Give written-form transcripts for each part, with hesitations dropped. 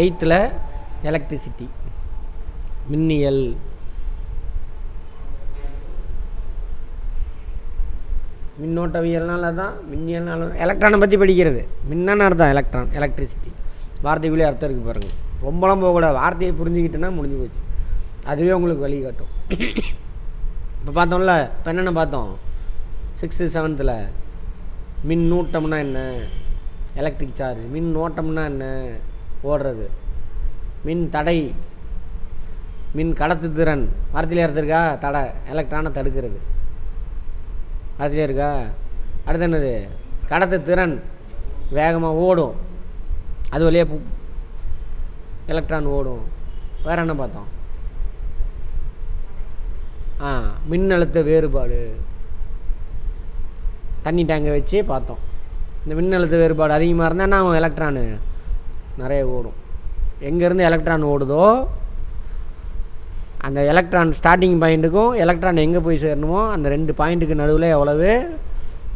8th electricity, மின்னியல். மின்னோட்டவியல்னால தான் மின்னியல்னால எலக்ட்ரானை பற்றி படிக்கிறது. மின்னான அர்த்தம் எலக்ட்ரான், எலக்ட்ரிசிட்டி. வார்த்தைக்குள்ளே அர்த்தம் இருக்குது பாருங்கள். ரொம்பலாம் போகக்கூடாது, வார்த்தையை புரிஞ்சுக்கிட்டேன்னா முடிஞ்சு போச்சு. அதுவே உங்களுக்கு வழி காட்டும். இப்போ பார்த்தோம்ல, இப்போ என்னென்ன பார்த்தோம் 6th 7th மின்னூட்டம்னா என்ன, எலக்ட்ரிக் சார்ஜ். மின் ஓட்டம்னா என்ன, ஓடுறது. மின் தடை, மின் கடத்து திறன். வார்த்தையிலே அர்த்தம் தடை, எலக்ட்ரானை தடுக்கிறது. வார்த்தையிலே இருக்கா? அடுத்து என்னது, கடத்து திறன், வேகமாக ஓடும், அது வழியாக எலக்ட்ரான் ஓடும். வேறு என்ன பார்த்தோம்? மின்னழுத்த வேறுபாடு, தண்ணி டேங்கை வச்சு பார்த்தோம். இந்த மின்னழுத்த வேறுபாடு அதிகமாக இருந்தால் என்ன, எலக்ட்ரானு நிறைய ஓடும். எங்கேருந்து எலக்ட்ரான் ஓடுதோ அந்த எலக்ட்ரான் ஸ்டார்டிங் பாயிண்ட்டுக்கும் எலக்ட்ரான் எங்கே போய் சேரணுமோ அந்த 2 பாயிண்ட்டுக்கு நடுவில் எவ்வளவு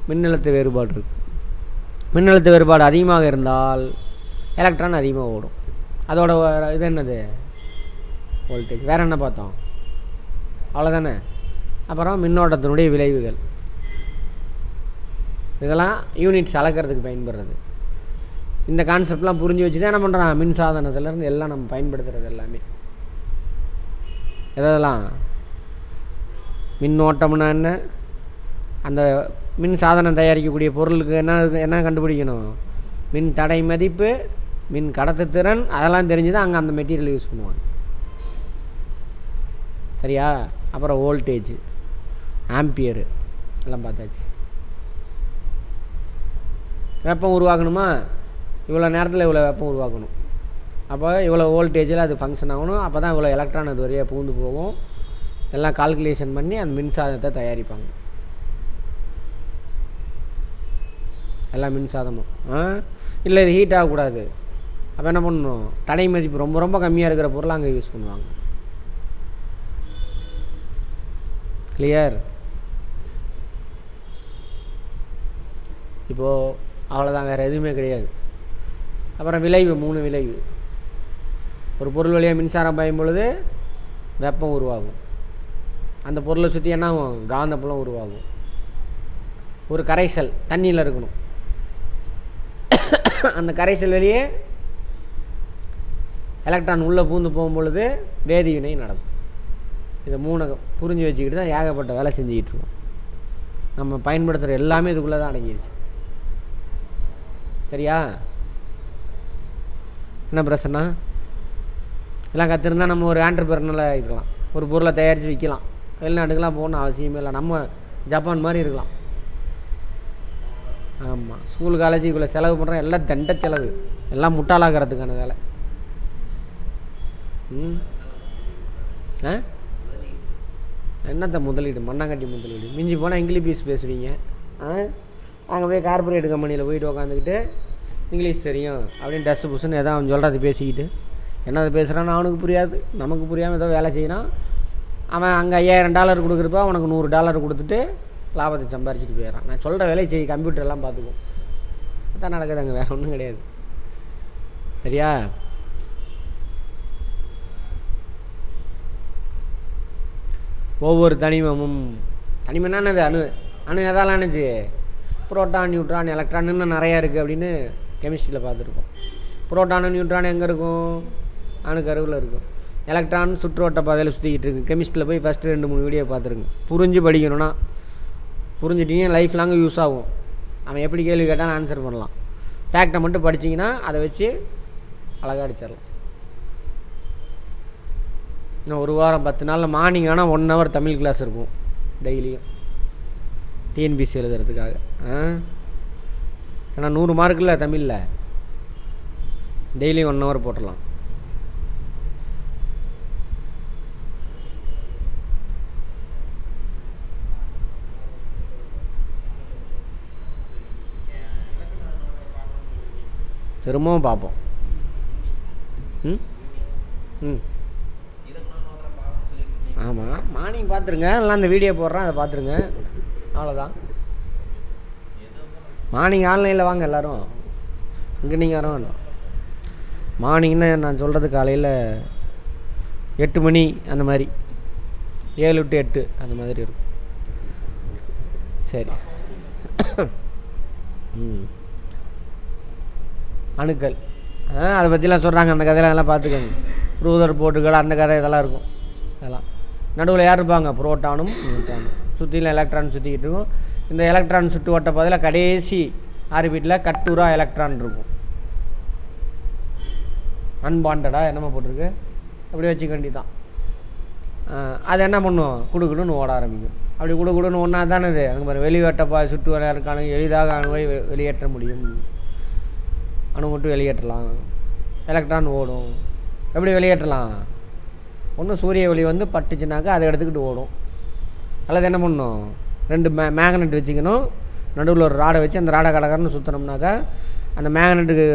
மின்னழுத்த வேறுபாடு இருக்குது. மின்னழுத்த வேறுபாடு அதிகமாக இருந்தால் எலக்ட்ரான் அதிகமாக ஓடும். அதோட இது என்னது, வோல்டேஜ். வேறு என்ன பார்த்தோம்? அவ்வளோதானே. அப்புறம் மின்னோட்டத்தினுடைய விளைவுகள். இதெல்லாம் யூனிட்ஸ் அளக்கிறதுக்கு பயன்படுறது. இந்த கான்செப்ட்லாம் புரிஞ்சு வச்சு தான் என்ன பண்ணுறான், மின் சாதனத்துலேருந்து எல்லாம் நம்ம பயன்படுத்துகிறது எல்லாமே. எதெல்லாம் மின்னோட்டம்னா என்ன, அந்த மின் சாதனம் தயாரிக்கக்கூடிய பொருளுக்கு என்ன கண்டுபிடிக்கணும், மின் தடை மதிப்பு, மின் கடத்துத்திறன், அதெல்லாம் தெரிஞ்சு தான் அங்கே அந்த மெட்டீரியல் யூஸ் பண்ணுவாங்க. சரியா? அப்புறம் வோல்டேஜ், ஆம்பியரு எல்லாம் பார்த்தாச்சு. வெப்பம் உருவாக்கணுமா, இவ்வளோ நேரத்தில் இவ்வளோ வெப்பம் உருவாக்கணும், அப்போ இவ்வளோ வோல்டேஜில் அது ஃபங்க்ஷன் ஆகணும், அப்போ தான் இவ்வளோ எலக்ட்ரான் அது வரையாக பூந்து போகும். எல்லாம் கால்குலேஷன் பண்ணி அந்த மின்சாதனத்தை தயாரிப்பாங்க. எல்லாம் மின்சாதமும் இல்லை இது ஹீட் ஆகக்கூடாது, அப்போ என்ன பண்ணணும், தடை மதிப்பு ரொம்ப ரொம்ப கம்மியாக இருக்கிற பொருளை அங்கே யூஸ் பண்ணுவாங்க. கிளியர்? இப்போது அவ்வளோதான், வேறு எதுவுமே கிடையாது. அப்புறம் விளைவு, 3 விளைவு. ஒரு பொருள் வழியாக மின்சாரம் பாயும் பொழுது வெப்பம் உருவாகும். அந்த பொருளை சுற்றி என்ன ஆகும், காந்தப்புலம் உருவாகும். ஒரு கரைசல் தண்ணியில் இருக்கணும், அந்த கரைசல் வெளியே எலக்ட்ரான் உள்ளே பூந்து போகும் பொழுது வேதிவினை நடக்கும். இதை 3 புரிஞ்சு வச்சுக்கிட்டு தான் ஏகப்பட்ட வேலை செஞ்சுக்கிட்டு இருக்கோம். நம்ம பயன்படுத்துகிற எல்லாமே இதுக்குள்ளே தான் அடங்கிடுச்சு. சரியா? என்ன பிரச்சனை, எல்லாம் கற்றுருந்தா நம்ம ஒரு ஆண்டர்பிரனராக இருக்கலாம், ஒரு பொருளை தயாரித்து விற்கலாம், வெளிநாட்டுக்கெலாம் போகணும் அவசியமே இல்லை, நம்ம ஜப்பான் மாதிரி இருக்கலாம். ஆமாம், ஸ்கூல் காலேஜுக்குள்ளே செலவு பண்ணுறோம், எல்லாம் தண்ட செலவு, எல்லாம் முட்டாளாகிறதுக்கான வேலை. என்னத்த முதலீடு, மண்ணாங்கட்டி முதலீடு. மிஞ்சி போனால் இங்கிலீஷ் பீஸ் பேசுவீங்க, அங்கே போய் கார்பரேட் கம்பெனியில் போயிட்டு உக்காந்துக்கிட்டு இங்கிலீஷ் தெரியும் அப்படின்னு டஸ்ட் புஷ்ஷுன்னு எதாவது அவன் சொல்கிறது பேசிக்கிட்டு, என்னது பேசுகிறான்னு அவனுக்கு புரியாது, நமக்கு புரியாமல் ஏதோ வேலை செய்யணும். அவன் அங்கே $5000 கொடுக்குறப்ப அவனுக்கு $100 கொடுத்துட்டு லாபத்தை சம்பாரிச்சிட்டு போயிடறான். நான் சொல்கிற வேலையை செய்ய, கம்ப்யூட்டர்லாம் பார்த்துக்கும். அதான் நடக்குது அங்கே, வேறு ஒன்றும் கிடையாது. சரியா? ஒவ்வொரு தனிமமும், தனிமன்னா என்னது, அணு எதாலாம் ஆணுச்சு, புரோட்டான், நியூட்ரான், எலக்ட்ரான், இன்னும் நிறையா இருக்குது அப்படின்னு கெமிஸ்ட்ரியில் பார்த்துருக்கோம். புரோட்டானு நியூட்ரான் எங்கே இருக்கும், அணுக்கருவில் இருக்கும். எலக்ட்ரான் சுற்றுவட்ட பாதையில் சுற்றிக்கிட்டு இருக்குது. கெமிஸ்ட்ரியில் போய் ஃபஸ்ட்டு 2-3 வீடியோ பார்த்துருங்க. புரிஞ்சு படிக்கணும்னா புரிஞ்சுட்டிங்கன்னா லைஃப் லாங்கு யூஸ் ஆகும். அவன் எப்படி கேள்வி கேட்டாலும் ஆன்சர் பண்ணலாம். ஃபேக்டை மட்டும் படிச்சிங்கன்னா அதை வச்சு அழகாக அடிச்சிடலாம். இன்னும் ஒரு வாரம் 10 நாளில் மார்னிங் ஆனால் 1 hour தமிழ் கிளாஸ் இருக்கும் டெய்லியும், டிஎன்பிசி எழுதுறதுக்காக. ஏன்னா 100 மார்க்கில் தமிழில் டெய்லியும் 1 hour போட்டுடலாம். திரும்பவும் பார்ப்போம். ஆமாம், மார்னிங் பார்த்துருங்க, எல்லாம் அந்த வீடியோ போடுறேன், அதை பார்த்துருங்க, அவ்வளோதான். மார்னிங் ஆன்லைனில் வாங்க எல்லோரும், இங்கே நீங்கள் வர வேணும். மார்னிங்னா நான் சொல்கிறது காலையில் 8 மணி அந்த மாதிரி, 7 to 8 அந்த மாதிரி இருக்கும். சரி. அணுக்கள் அதை பற்றிலாம் சொல்கிறாங்க. அந்த கதையெல்லாம் அதெல்லாம் பார்த்துக்கோங்க. ரூதர் போட்டுகள் அந்த கதை இதெல்லாம் இருக்கும். அதெல்லாம் நடுவில் யார் இருப்பாங்க? புரோட்டானும் நியூட்ரானும். சுற்றிலும் எலக்ட்ரான் சுற்றிக்கிட்டு இருக்கும். இந்த எலக்ட்ரான் சுட்டு ஓட்ட பதில் கடைசி ஆர்பிட்டில் கட்டுரா எலக்ட்ரான் இருக்கும். அன்பாண்டடாக என்னமா போட்டிருக்கு, அப்படி வச்சுக்க வேண்டியதான். அது என்ன பண்ணும்? குடுக்குடுன்னு ஓட ஆரம்பிக்கும். அப்படி குடுக்குடுன்னு ஒன்றா தானே இது. அங்கே பாரு, வெளியேற்றப்பா சுட்டு விளையாடுறதுக்கான எளிதாக அணுவை வெளியேற்ற முடியும். அணு மட்டும் வெளியேற்றலாம். எலக்ட்ரான் ஓடும். எப்படி வெளியேற்றலாம்? ஒன்று சூரிய ஒளி வந்து பட்டுச்சுனாக்கா அதை எடுத்துக்கிட்டு ஓடும். அல்லது என்ன பண்ணணும்? 2 மேக்னெட் வச்சுக்கணும். நடுவில் ஒரு ராடை வச்சு அந்த ராடை கடகரன்னு சுற்றினோம்னாக்கா அந்த மேக்னெட்டுக்கு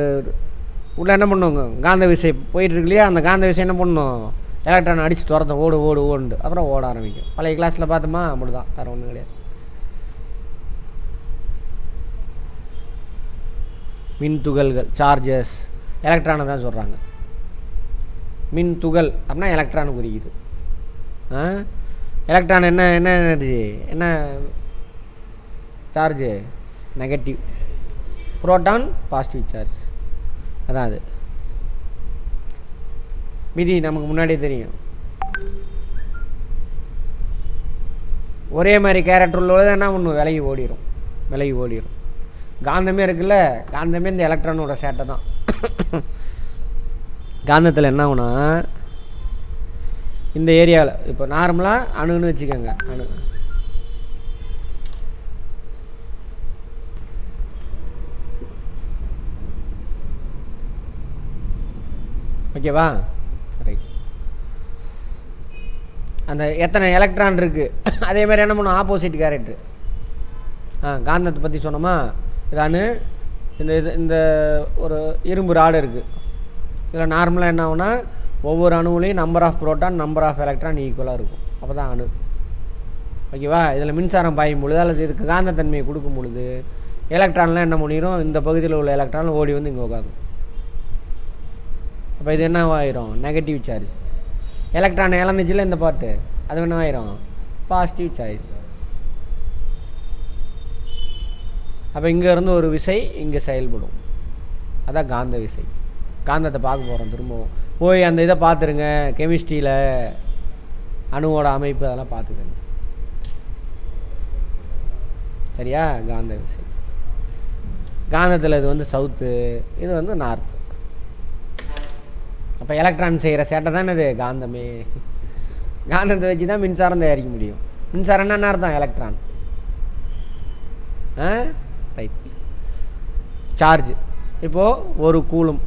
உள்ளே என்ன பண்ணுவோங்க? காந்த விசை போயிட்டுருக்கு இல்லையா? அந்த காந்த விசை என்ன பண்ணணும்? எலக்ட்ரான் அடித்து துரத்த ஓடு ஓடு ஓடுண்டு அப்புறம் ஓட ஆரம்பிக்கும். பழைய கிளாஸில் பார்த்தோமா? அப்படி தான், வேறு ஒன்றும் கிடையாது. மின் துகள்கள், சார்ஜஸ், எலக்ட்ரானை தான் சொல்கிறாங்க. மின் துகள் அப்படின்னா எலக்ட்ரானு குறிக்குது. எலக்ட்ரான் என்ன என்ன எனர்ஜி, என்ன charge? Negative. Proton positive charge. அதான் அது. விதி நமக்கு முன்னாடியே தெரியும். ஒரே மாதிரி கேரக்டர் உள்ளது என்ன பண்ணும்? விலகி ஓடிடும். காந்தமே இருக்குல்ல, காந்தமே இந்த எலக்ட்ரானோட சேட்டை தான். காந்தத்தில் என்ன ஆகுனா, இந்த ஏரியாவில் இப்போ நார்மலாக அணுன்னு வச்சுக்கோங்க. அணு ஓகேவா? ரைட். அந்த எத்தனை எலக்ட்ரான் இருக்குது அதே மாதிரி என்ன பண்ணும்? Opposite character. காந்தத்தை பற்றி சொன்னோமா? இதானு இந்த ஒரு இரும்பு ராடு இருக்குது. இதில் நார்மலாக என்ன ஆகுனா, ஒவ்வொரு அணுவிலையும் number of proton number of electron ஈக்குவலாக இருக்கும். அப்போ தான் அணு. ஓகேவா? இதில் மின்சாரம் பாயும் பொழுது அல்லது இதுக்கு காந்தத்தன்மையை கொடுக்கும் பொழுது எலக்ட்ரான்லாம் என்ன பண்ணிடும்? இந்த பகுதியில் உள்ள எலக்ட்ரான் ஓடி வந்து இங்கே உட்காக்கும். அப்போ இது என்ன ஆயிரும்? Negative charge. எலக்ட்ரான் இழந்துச்சுல இந்த பாட்டு, அது என்ன ஆயிரும்? Positive charge. அப்போ இங்கேருந்து ஒரு விசை இங்கே செயல்படும். அதான் காந்த விசை. காந்தத்தை பார்க்க போகிறோம் திரும்பவும். போய் அந்த இதை பார்த்துருங்க, கெமிஸ்ட்ரியில் அணுவோட அமைப்பு அதெல்லாம் பார்த்துக்கங்க. சரியா? காந்த விசை. காந்தத்தில் இது வந்து சவுத்து, இது வந்து நார்த்து. அப்போ எலக்ட்ரான் செய்கிற சேட்டை தானே இது காந்தமே. காந்தத்தை வச்சு தான் மின்சாரம் தயாரிக்க முடியும். மின்சாரம்னா என்ன அர்த்தம்? எலக்ட்ரான். ரைட். சார்ஜ் இப்போது ஒரு கூலும்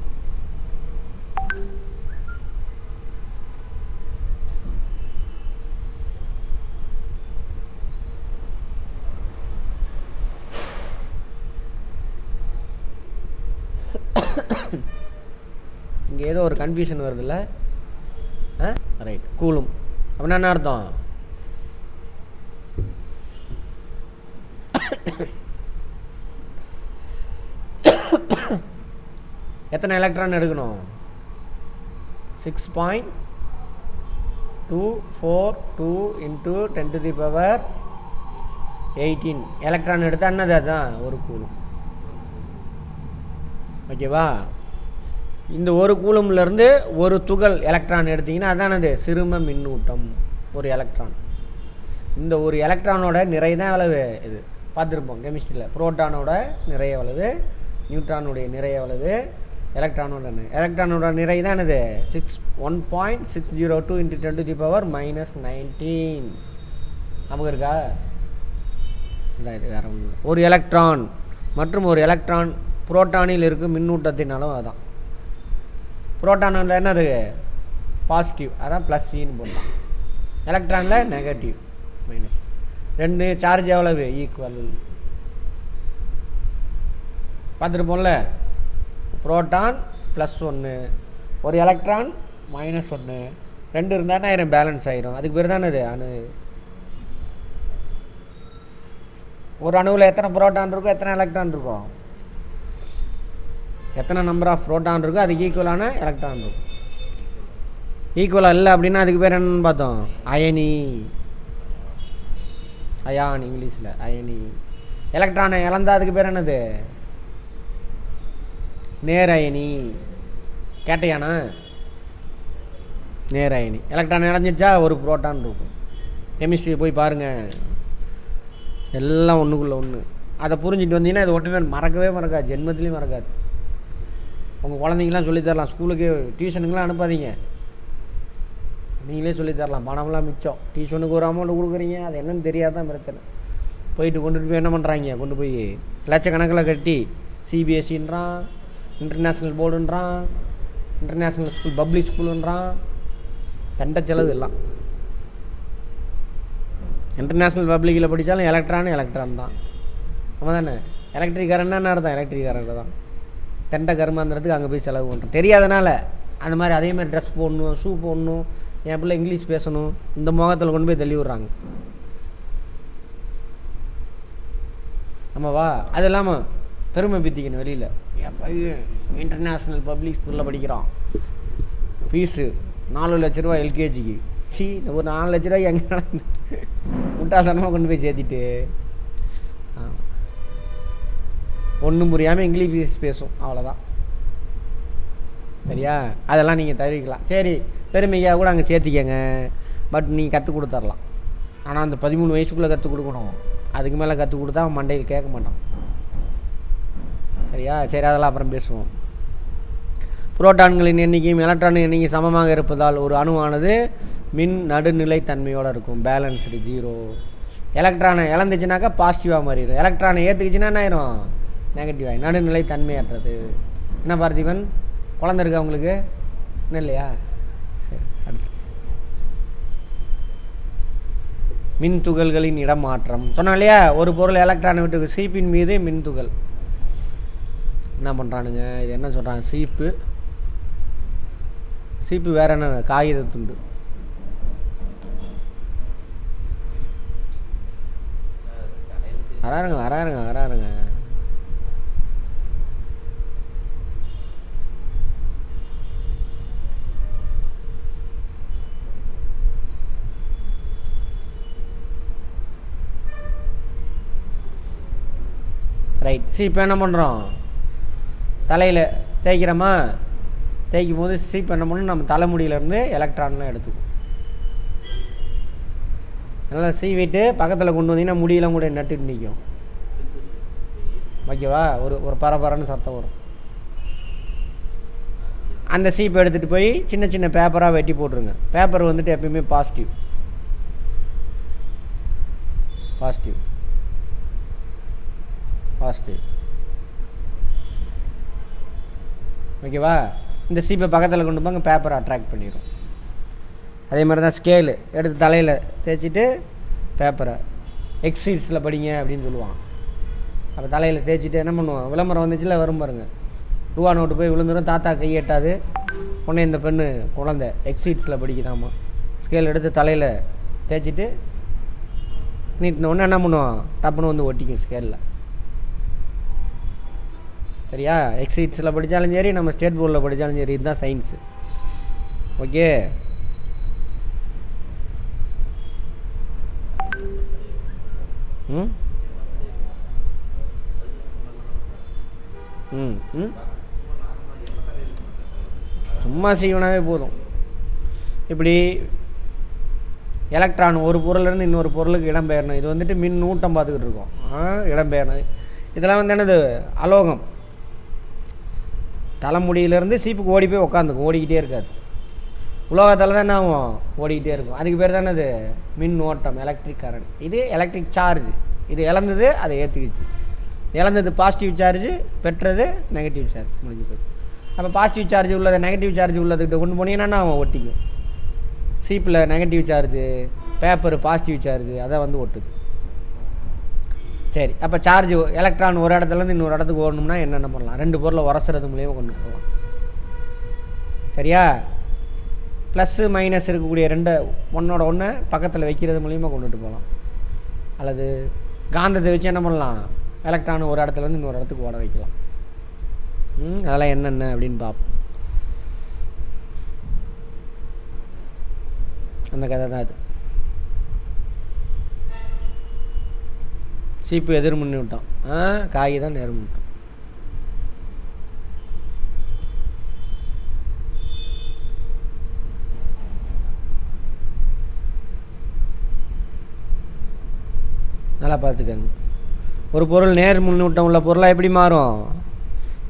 இங்கே ஏதோ ஒரு கன்ஃபியூஷன் வருதுல்ல. ரைட். கூலும் அப்படின்னா என்ன அர்த்தம்? எத்தனை எலக்ட்ரான் எடுக்கணும்? 6.242 into 10⁻18 எலக்ட்ரான் எடுத்தால் என்னது? அதுதான் ஒரு கூலும். ஓகேவா? இந்த ஒரு கூலும்லேருந்து ஒரு துகள் எலக்ட்ரான் எடுத்திங்கன்னா அதானது சிறும மின்னூட்டம். ஒரு எலக்ட்ரான், இந்த ஒரு எலக்ட்ரானோட நிறை தான் எவ்வளவு? இது பார்த்துருப்போம் கெமிஸ்ட்ரியில். புரோட்டானோட நிறை எவ்வளவு, நியூட்ரானுடைய நிறை எவ்வளவு, எலக்ட்ரானோட நிறை தான் இது 1.602 into 10⁻19. நமக்கு இருக்கா? இதான் இது, வேறு ஒன்று. ஒரு எலக்ட்ரான் மற்றும் ஒரு எலக்ட்ரான் புரோட்டானில் இருக்கும் மின்னூட்டத்தின் அளவு அதான். புரோட்டானில் என்னது? பாசிட்டிவ், அதான் ப்ளஸ் சின்னு போடலாம். எலக்ட்ரானில் நெகட்டிவ், மைனஸ். ரெண்டு சார்ஜ் எவ்வளவு? ஈக்குவல். பார்த்துருப்போம்ல, புரோட்டான் +1, ஒரு எலக்ட்ரான் -1, ரெண்டு இருந்தால் ஆயிரம் பேலன்ஸ் ஆயிரும். அதுக்கு பேர் தானே இது அணு. ஒரு அணுவில் எத்தனை புரோட்டான் இருக்கும், எத்தனை எலக்ட்ரான் இருக்கும்? எத்தனை நம்பர் ஆஃப் ப்ரோட்டான் இருக்கோ அதுக்கு ஈக்குவலான எலக்ட்ரான் இருக்கும். ஈக்குவலாக இல்லை அப்படின்னா அதுக்கு பேர் என்னென்னு பார்த்தோம், அயனி. அயான் இங்கிலீஷில் அயனி. எலக்ட்ரானை இழந்தா அதுக்கு பேர் என்னது, நேர் அயனி. கேட்டையானா, நேர் அயனி. எலக்ட்ரான் இழந்துச்சா ஒரு புரோட்டான் இருக்கும். கெமிஸ்ட்ரி போய் பாருங்கள், எல்லாம் ஒன்றுக்குள்ளே ஒன்று. அதை புரிஞ்சுட்டு வந்தீங்கன்னா இது ஒன்றுமே மறக்கவே மறக்காது, ஜென்மத்துலேயும் மறக்காது. உங்கள் குழந்தைங்களாம் சொல்லித்தரலாம், ஸ்கூலுக்கு டியூஷனுக்கெலாம் அனுப்பாதீங்க, நீங்களே சொல்லித்தரலாம். பணம்லாம் மிச்சம். டியூஷனுக்கு ஒரு அமௌண்ட் கொடுக்குறீங்க, அது என்னன்னு தெரியாதான் பிரச்சனை. போயிட்டு கொண்டுட்டு போய் என்ன பண்ணுறாங்க, கொண்டு போய் லட்சக்கணக்கில் கட்டி சிபிஎஸ்சின்றான், இன்டர்நேஷ்னல் போர்டுன்றான், இன்டர்நேஷ்னல் ஸ்கூல் பப்ளிக் ஸ்கூலுன்றான். தண்டை செலவு எல்லாம். இன்டர்நேஷ்னல் பப்ளிக்கில் படித்தாலும் எலக்ட்ரான் தான். ஆமாம் தானே. எலக்ட்ரிக் கரண்ட்னா என்ன அர்த்தம், எலக்ட்ரிக் கரண்ட் தான். தண்டை கருமாந்திரத்துக்கு அங்கே போய் செலவு பண்ணுறோம். தெரியாதனால அந்த மாதிரி அதேமாதிரி ட்ரெஸ் போடணும், ஷூ போடணும், என் பிள்ளை இங்கிலீஷ் பேசணும், இந்த முகத்தில் கொண்டு போய் தள்ளி விட்றாங்க. ஆமாவா. அது இல்லாமல் பெருமை பித்திக்கணும் வெளியில். என் பையன் இன்டர்நேஷ்னல் பப்ளிக் ஸ்கூலில் படிக்கிறான், ஃபீஸு 4 லட்ச ரூபா எல்கேஜிக்கு. ஒரு 4 லட்ச ரூபாய்க்கு எங்கே நடந்து முட்டாள்தனமாக கொண்டு போய் சேர்த்திட்டு ஒன்றும் புரியாமல் இங்கிலீஷ் பேசும், அவ்வளோதான். சரியா. அதெல்லாம் நீங்கள் தவிர்க்கலாம். சரி, பெருமையாக கூட அங்கே சேர்த்திக்கங்க, பட் நீங்கள் கற்றுக் கொடுத்துர்லாம். ஆனால் அந்த 13 வயசுக்குள்ளே கற்றுக் கொடுக்கணும். அதுக்கு மேலே கற்றுக் கொடுத்தா அவன் மண்டையில் கேட்க மாட்டான். சரியா. சரி, அதெல்லாம் அப்புறம் பேசுவோம். புரோட்டான்களின் எண்ணிக்கையும் எலக்ட்ரானின் எண்ணிக்கை சமமாக இருப்பதால் ஒரு அணுவானது மின் நடுநிலை தன்மையோடு இருக்கும், பேலன்ஸ்டு, 0. எலக்ட்ரானை இழந்துச்சுனாக்கா பாசிட்டிவாக மாறிடும். எலக்ட்ரானை ஏற்றுக்குச்சுன்னா என்ன ஆயிரும், நெகட்டிவாக, நடுநிலை தன்மையற்றது. என்ன பார்த்திபன், குழந்தை இருக்கா உங்களுக்கு, என்ன இல்லையா? சரி, அடுத்து மின் துகள்களின் இடமாற்றம் சொன்னா இல்லையா. ஒரு பொருள் எலக்ட்ரானை விட்டு சீப்பின் மீது மின் துகள் என்ன பண்ணுறானுங்க, இது என்ன சொல்கிறாங்க, சீப்பு வேறு என்ன, காகித துண்டு. வராருங்க. ரைட். சீப்பு என்ன பண்ணுறோம், தலையில் தேய்க்கிறோமா, தேய்க்கும் போது சீப்பு என்ன பண்ணணும், நம்ம தலைமுடியிலேருந்து எலக்ட்ரான்லாம் எடுத்துக்கும். நல்லா சீவிட்டு பக்கத்தில் கொண்டு வந்தீங்கன்னா முடியெல்லாம் கூட நட்டுட்டு நிற்கும். ஓகேவா. ஒரு பரபரன்னு சத்தம் வரும். அந்த சீப்பை எடுத்துகிட்டு போய் சின்ன சின்ன பேப்பராக வெட்டி போட்டுருங்க. பேப்பர் வந்துட்டு எப்பயுமே பாசிட்டிவ். ஓகேவா. இந்த சீப்பை பக்கத்தில் கொண்டு போங்க, பேப்பரை அட்ராக்ட் பண்ணிடும். அதே மாதிரி தான் ஸ்கேலு எடுத்து தலையில் தேய்ச்சிட்டு பேப்பரை எக்ஸீட்ஸில் படிங்க அப்படின்னு சொல்லுவான். அப்போ தலையில் தேய்ச்சிட்டு என்ன பண்ணுவான், விளம்பரம் வந்துச்சுல வரும் பாருங்க, ரூபா நோட்டு போய் விழுந்துடும், தாத்தா கையெட்டாது, உடனே இந்த பெண்ணு குழந்தை எக்ஸீட்ஸில் படிக்கிறாமா. ஸ்கேல் எடுத்து தலையில் தேய்ச்சிட்டு நீட்டின உடனே என்ன பண்ணுவான், டப்புன்னு வந்து ஒட்டிக்கும் ஸ்கேலில். சரியா. எக்ஸீட்ஸில் படித்தாலும் சரி, நம்ம ஸ்டேட் போர்டில் படித்தாலும் சரி, இதுதான் சயின்ஸு. ஓகே. சும்மா செய்வனாவே போதும். இப்படி எலக்ட்ரான் ஒரு பொருள்லேருந்து இன்னொரு பொருளுக்கு இடம்பெயரணும். இது வந்துட்டு மின் ஊட்டம் பார்த்துக்கிட்டு இருக்கோம், இடம்பெயரணும். இதெல்லாம் வந்து என்னது, அலோகம். தலைமுடியிலேருந்து சீப்புக்கு ஓடி போய் உட்காந்துக்கும், ஓடிக்கிட்டே இருக்காது. உலோகத்தில் தான் என்ன ஆகும், ஓடிக்கிட்டே இருக்கும். அதுக்கு பேர் தானே அது மின் ஓட்டம், எலக்ட்ரிக் கரண்ட். இது எலக்ட்ரிக் சார்ஜ். இது இழந்தது, அதை ஏற்றுக்குச்சு. இழந்தது பாசிட்டிவ் சார்ஜ், பெற்றது நெகட்டிவ் சார்ஜ், முடிஞ்சு போச்சு. அப்போ பாசிட்டிவ் சார்ஜ் உள்ளதை நெகட்டிவ் சார்ஜ் உள்ளதுக்கிட்ட கொண்டு போனீங்கன்னா அவன் ஒட்டிக்கும். சீப்பில் negative charge, paper positive charge, அதை வந்து ஒட்டுது. சரி. அப்போ சார்ஜ் எலக்ட்ரான் ஒரு இடத்துலேருந்து இன்னொரு இடத்துக்கு ஓடணும்னா என்னென்ன பண்ணலாம், 2 பொருளை உரசுறது மூலியமாக கொண்டு போகலாம். சரியா. ப்ளஸ்ஸு மைனஸ் இருக்கக்கூடிய 2 ஒன்றோட ஒன்று பக்கத்தில் வைக்கிறது மூலியமாக கொண்டுட்டு போகலாம். அல்லது காந்தத்தை வச்சு என்ன பண்ணலாம், எலக்ட்ரான் ஒரு இடத்துலேருந்து இன்னொரு இடத்துக்கு ஓட வைக்கலாம். அதெல்லாம் என்னென்ன அப்படின்னு பார்ப்போம். அந்த கதை தான் அது. சீப்பு எதிர் முன்னிவிட்டோம், காய் தான் நேர் முன்னிட்டோம். நல்லா பார்த்துக்கங்க. ஒரு பொருள் நேர் முன்னூட்டம் உள்ள பொருளாக எப்படி மாறும்?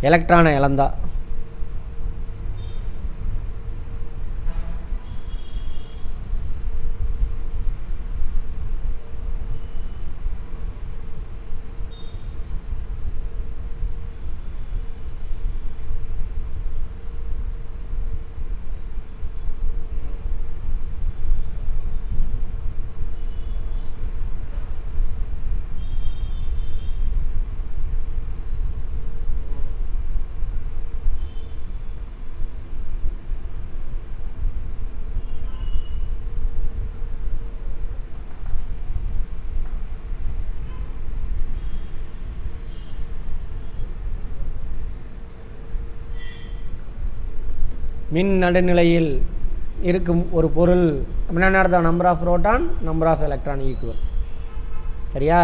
எலக்ட்ரானை இழந்தா. மின் நடுநிலையில் இருக்கும் ஒரு பொருள் அப்படின்னா அர்த்தம்? Number of proton number of electron equal. சரியா?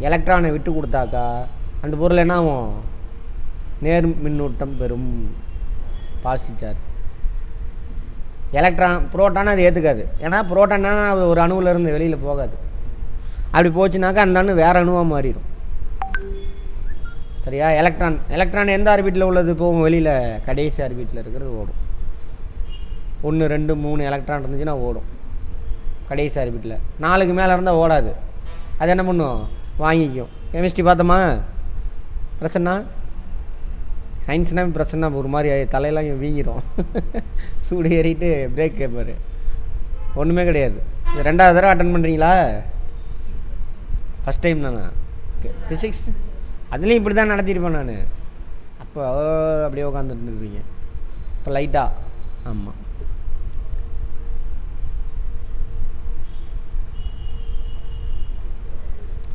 எலக்ட்ரானை விட்டு கொடுத்தாக்கா அந்த பொருள் என்ன ஆகும்? நேர் மின்னூட்டம் பெறும், பாசிட்டிவ் சார்ஜ். எலக்ட்ரான் புரோட்டான் அது ஏற்றுக்காது. ஏன்னா புரோட்டான்னா அது ஒரு அணுவிலேருந்து வெளியில் போகாது. அப்படி போச்சுனாக்கா அந்த அணு வேறு அணுவாக மாறிடும். சரியா? எலக்ட்ரான் எந்த ஆர்பிட்டில் உள்ளது போகும்? வெளியில் கடைசி ஆர்பிட்டில் இருக்கிறது ஓடும். 1 2 3 எலக்ட்ரான் இருந்துச்சுன்னா ஓடும் கடைசி ஆர்பிட்டில். 4க்கு மேலே இருந்தால் ஓடாது. அது என்ன பண்ணும்? வாங்கிக்கும். கெமிஸ்ட்ரி பார்த்தோமா? பிரச்சனை சயின்ஸ்னால் பிரச்சனை ஒரு மாதிரி தலையெல்லாம் வீங்கிடும். சூடு ஏறிட்டு பிரேக் கேட்பார். ஒன்றுமே கிடையாது. 2வது தடவை அட்டன் பண்ணுறீங்களா? ஃபஸ்ட் டைம் தானே ஃபிசிக்ஸ்? அதுலேயும் இப்படி தான் நடத்தியிருப்பேன் நான். அப்போ அப்படியே உட்காந்துருந்துருப்பீங்க. இப்போ லைட்டாக. ஆமாம்.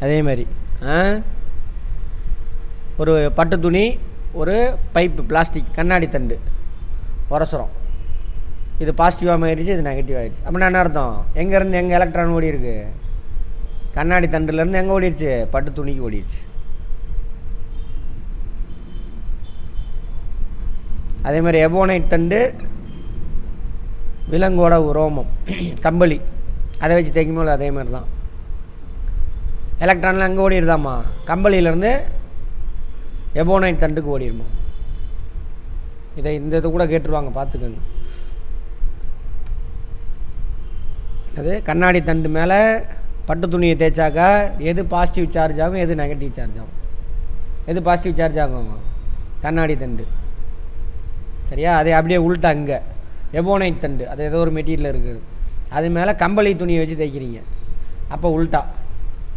அதே மாதிரி ஒரு பட்டு துணி, ஒரு பைப்பு, பிளாஸ்டிக், கண்ணாடி தண்டு உரசுறோம். இது பாசிட்டிவாக மாறிடுச்சு, இது நெகட்டிவ் ஆகிடுச்சு. அப்படின்னா என்ன அர்த்தம்? எங்கேருந்து எங்கே எலக்ட்ரான் ஓடி இருக்கு? கண்ணாடி தண்டுலேருந்து எங்கே ஓடிடுச்சு? பட்டு துணிக்கு ஓடிடுச்சு. அதே மாதிரி எபோனைட் தண்டு, விலங்கோட உரோமம், கம்பளி, அதை வச்சு தைக்கும்போது அதே மாதிரி தான் எலக்ட்ரான்லாம் அங்கே ஓடிடுதாம்மா. கம்பளியிலேருந்து எபோனைட் தண்டுக்கு ஓடிடுமா. இந்த இது கூட கேட்டுருவாங்க, பார்த்துக்கோங்க. அது கண்ணாடி தண்டு மேலே பட்டு துணியை தேய்ச்சாக்கா எது பாசிட்டிவ் சார்ஜ் ஆகும், எது நெகட்டிவ் சார்ஜ் ஆகும்? எது பாசிட்டிவ் சார்ஜ் ஆகும்? கண்ணாடி தண்டு. சரியா? அதே அப்படியே உள்ட்டா அங்கே எபோனைட் தண்டு, அது ஏதோ ஒரு மெட்டீரியல் இருக்குது, அது மேலே கம்பளி துணியை வச்சு தைக்கிறீங்க. அப்போ உள்ட்டா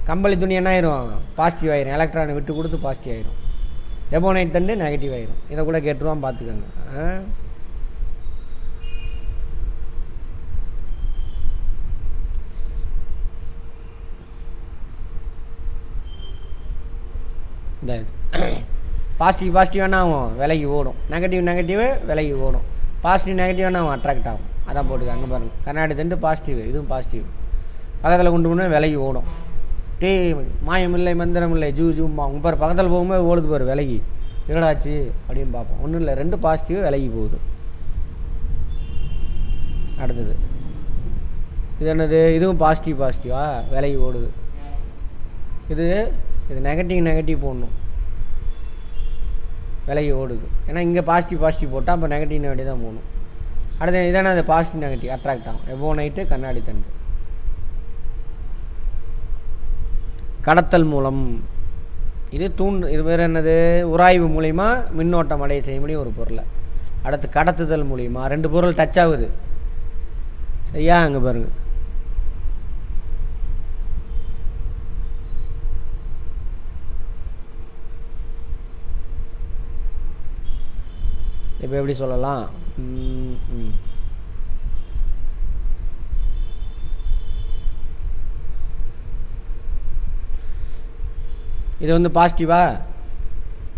கம்பளி துணி என்ன ஆயிரும்? பாசிட்டிவ் ஆயிரும். எலக்ட்ரானை விட்டு கொடுத்து பாசிட்டிவ் ஆயிரும். எபோனைட் தண்டு நெகட்டிவ் ஆயிரும். இதை கூட கேட்டுருவான், பார்த்துக்கோங்க. இந்த பாசிட்டிவ் என்ன ஆகும்? விலகி ஓடும். நெகட்டிவ் விலகி ஓடும். பாசிட்டிவ் நெகட்டிவ் என்ன ஆகும்? அட்ராக்ட் ஆகும். அதான் போட்டுக்க. அங்கே பாருங்கள், கண்ணாடி தண்டு பாசிட்டிவ், இதுவும் பாசிட்டிவ். பக்கத்தில் கொண்டு போனால் விலகி ஓடும். மாயமில்லை மந்திரமில்லை ஜூம்பா. உங்கள் பாரு பக்கத்தில் போகும்போது ஓடுது பாரு விலகி. என்னடாச்சு அப்படின்னு பார்ப்போம். ஒன்றும் இல்லை, 2 பாசிட்டிவ் விலகி போகுது. அடுத்தது இது என்னது? இதுவும் பாசிட்டிவா விலகி ஓடுது. இது நெகட்டிவ் போடணும், விலகி ஓடுது. ஏன்னா இங்கே பாசிட்டிவ் போட்டால் அப்போ நெகட்டிவ் தான் போகணும். அடுத்து இதானே அது பாசிட்டிவ் நெகட்டிவ் அட்ராக்ட் ஆகும். எபோனைட்டு கண்ணாடி தண்டு. கடத்தல் மூலம் இது இது வேறு என்னது? உராய்வு மூலிமா மின்னோட்டம் அடைய செய்ய முடியும் ஒரு பொருளை. அடுத்து கடத்துதல் மூலிமா 2 பொருள் டச் ஆகுது. சரியா? அங்கே பாருங்க, இப்போ எப்படி சொல்லலாம்? இது வந்து பாசிட்டிவா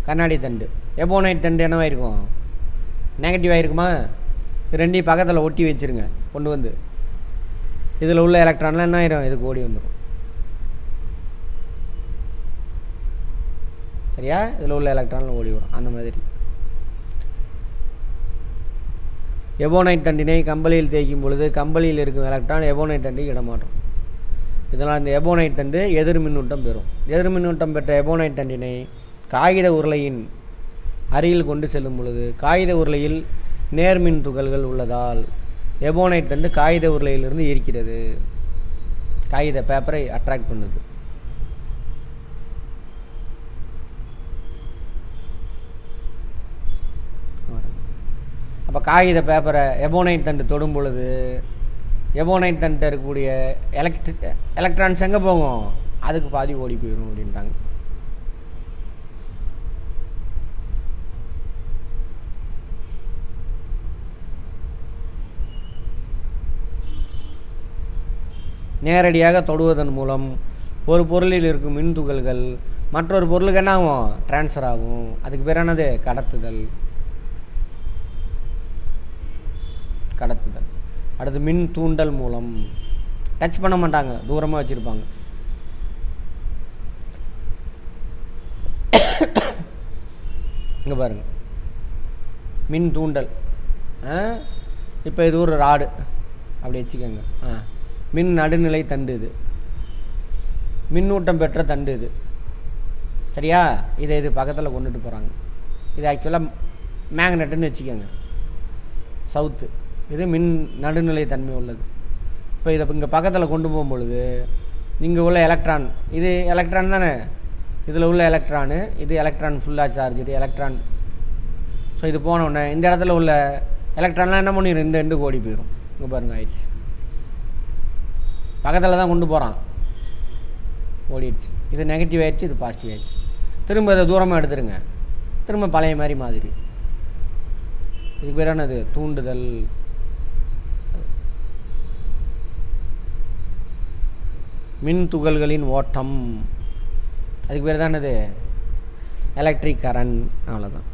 கண்ணாடி தண்டு, எபோனைட் தண்டு என்னவாக இருக்கும்? நெகட்டிவாக இருக்குமா? ரெண்டையும் பக்கத்தில் ஒட்டி வச்சுருங்க. கொண்டு வந்து இதில் உள்ள எலக்ட்ரான்லாம் என்ன ஆயிரும்? இதுக்கு ஓடி வந்துடும். சரியா? இதில் உள்ள எலக்ட்ரான்லாம் ஓடி வரும். அந்த மாதிரி எபோனைட் தண்டினை கம்பளியில் தேய்க்கும் பொழுது கம்பளியில் இருக்கும் எலக்ட்ரான் எபோனைட் தண்டுக்கு இடமாற்றும். இதனால் இந்த எபோனைட் தண்டு எதிர் மின்னூட்டம் பெறும். எதிர் மின்னூட்டம் பெற்ற எபோனைட் தண்டினை காகித உருளையின் அருகில் கொண்டு செல்லும் பொழுது காகித உருளையில் நேர்மின் துகள்கள் உள்ளதால் எபோனைட் தண்டு காகித உருளையிலிருந்து ஈர்க்கிறது. காகித பேப்பரை அட்ராக்ட் பண்ணுது. அப்போ காகித பேப்பரை எபோனைட் தண்டு தொடும் பொழுது எபோனைட் தண்டு இருக்கக்கூடிய எலக்ட்ரான்ஸ் எங்கே போகும்? அதுக்கு பாதி ஓடி போயிடும் அப்படின்ட்டாங்க. நேரடியாக தொடுவதன் மூலம் ஒரு பொருளில் இருக்கும் மின் துகள்கள் மற்றொரு பொருளுக்கு என்ன ஆகும்? டிரான்ஸ்ஃபர் ஆகும். அதுக்கு பேர் என்னது? கடத்துதல். அடுத்து மின் தூண்டல் மூலம். டச் பண்ண மாட்டாங்க, தூரமாக வச்சுருப்பாங்க. இங்கே பாருங்க, மின் தூண்டல். இப்போ இது ஒரு ராடு அப்படி வச்சுக்கோங்க. மின் நடுநிலை தண்டு இது, மின்னூட்டம் பெற்ற தண்டு இது. சரியா? இது பக்கத்தில் கொண்டுட்டு போகிறாங்க. இது ஆக்சுவலாக மேக்னெட்டுன்னு வச்சுக்கோங்க, சவுத்து. இது மின் நடுநிலை தன்மை உள்ளது. இப்போ இதை இங்கே பக்கத்தில் கொண்டு போகும்பொழுது இங்கே உள்ள எலக்ட்ரான், இது எலக்ட்ரான் தானே, இதில் உள்ள எலக்ட்ரானு, இது எலக்ட்ரான் ஃபுல்லாக சார்ஜ், இது எலக்ட்ரான். ஸோ இது போனோடனே இந்த இடத்துல உள்ள எலக்ட்ரான்லாம் என்ன பண்ணிடும்? இந்த எண்டுக்கு ஓடி போயிடும். இங்கே பாருங்க, ஆயிடுச்சு. பக்கத்தில் தான் கொண்டு போகிறான், ஓடிடுச்சு. இது நெகட்டிவ் ஆயிடுச்சு, இது பாசிட்டிவ் ஆயிடுச்சு. திரும்ப இதை தூரமாக எடுத்துருங்க, திரும்ப பழைய மாதிரி. இதுக்கு பேர் என்னது? தூண்டுதல். மின் துகள்களின் ஓட்டம், அதுக்கு பேர் தான் என்னது? Electric current. அவ்வளோதான்.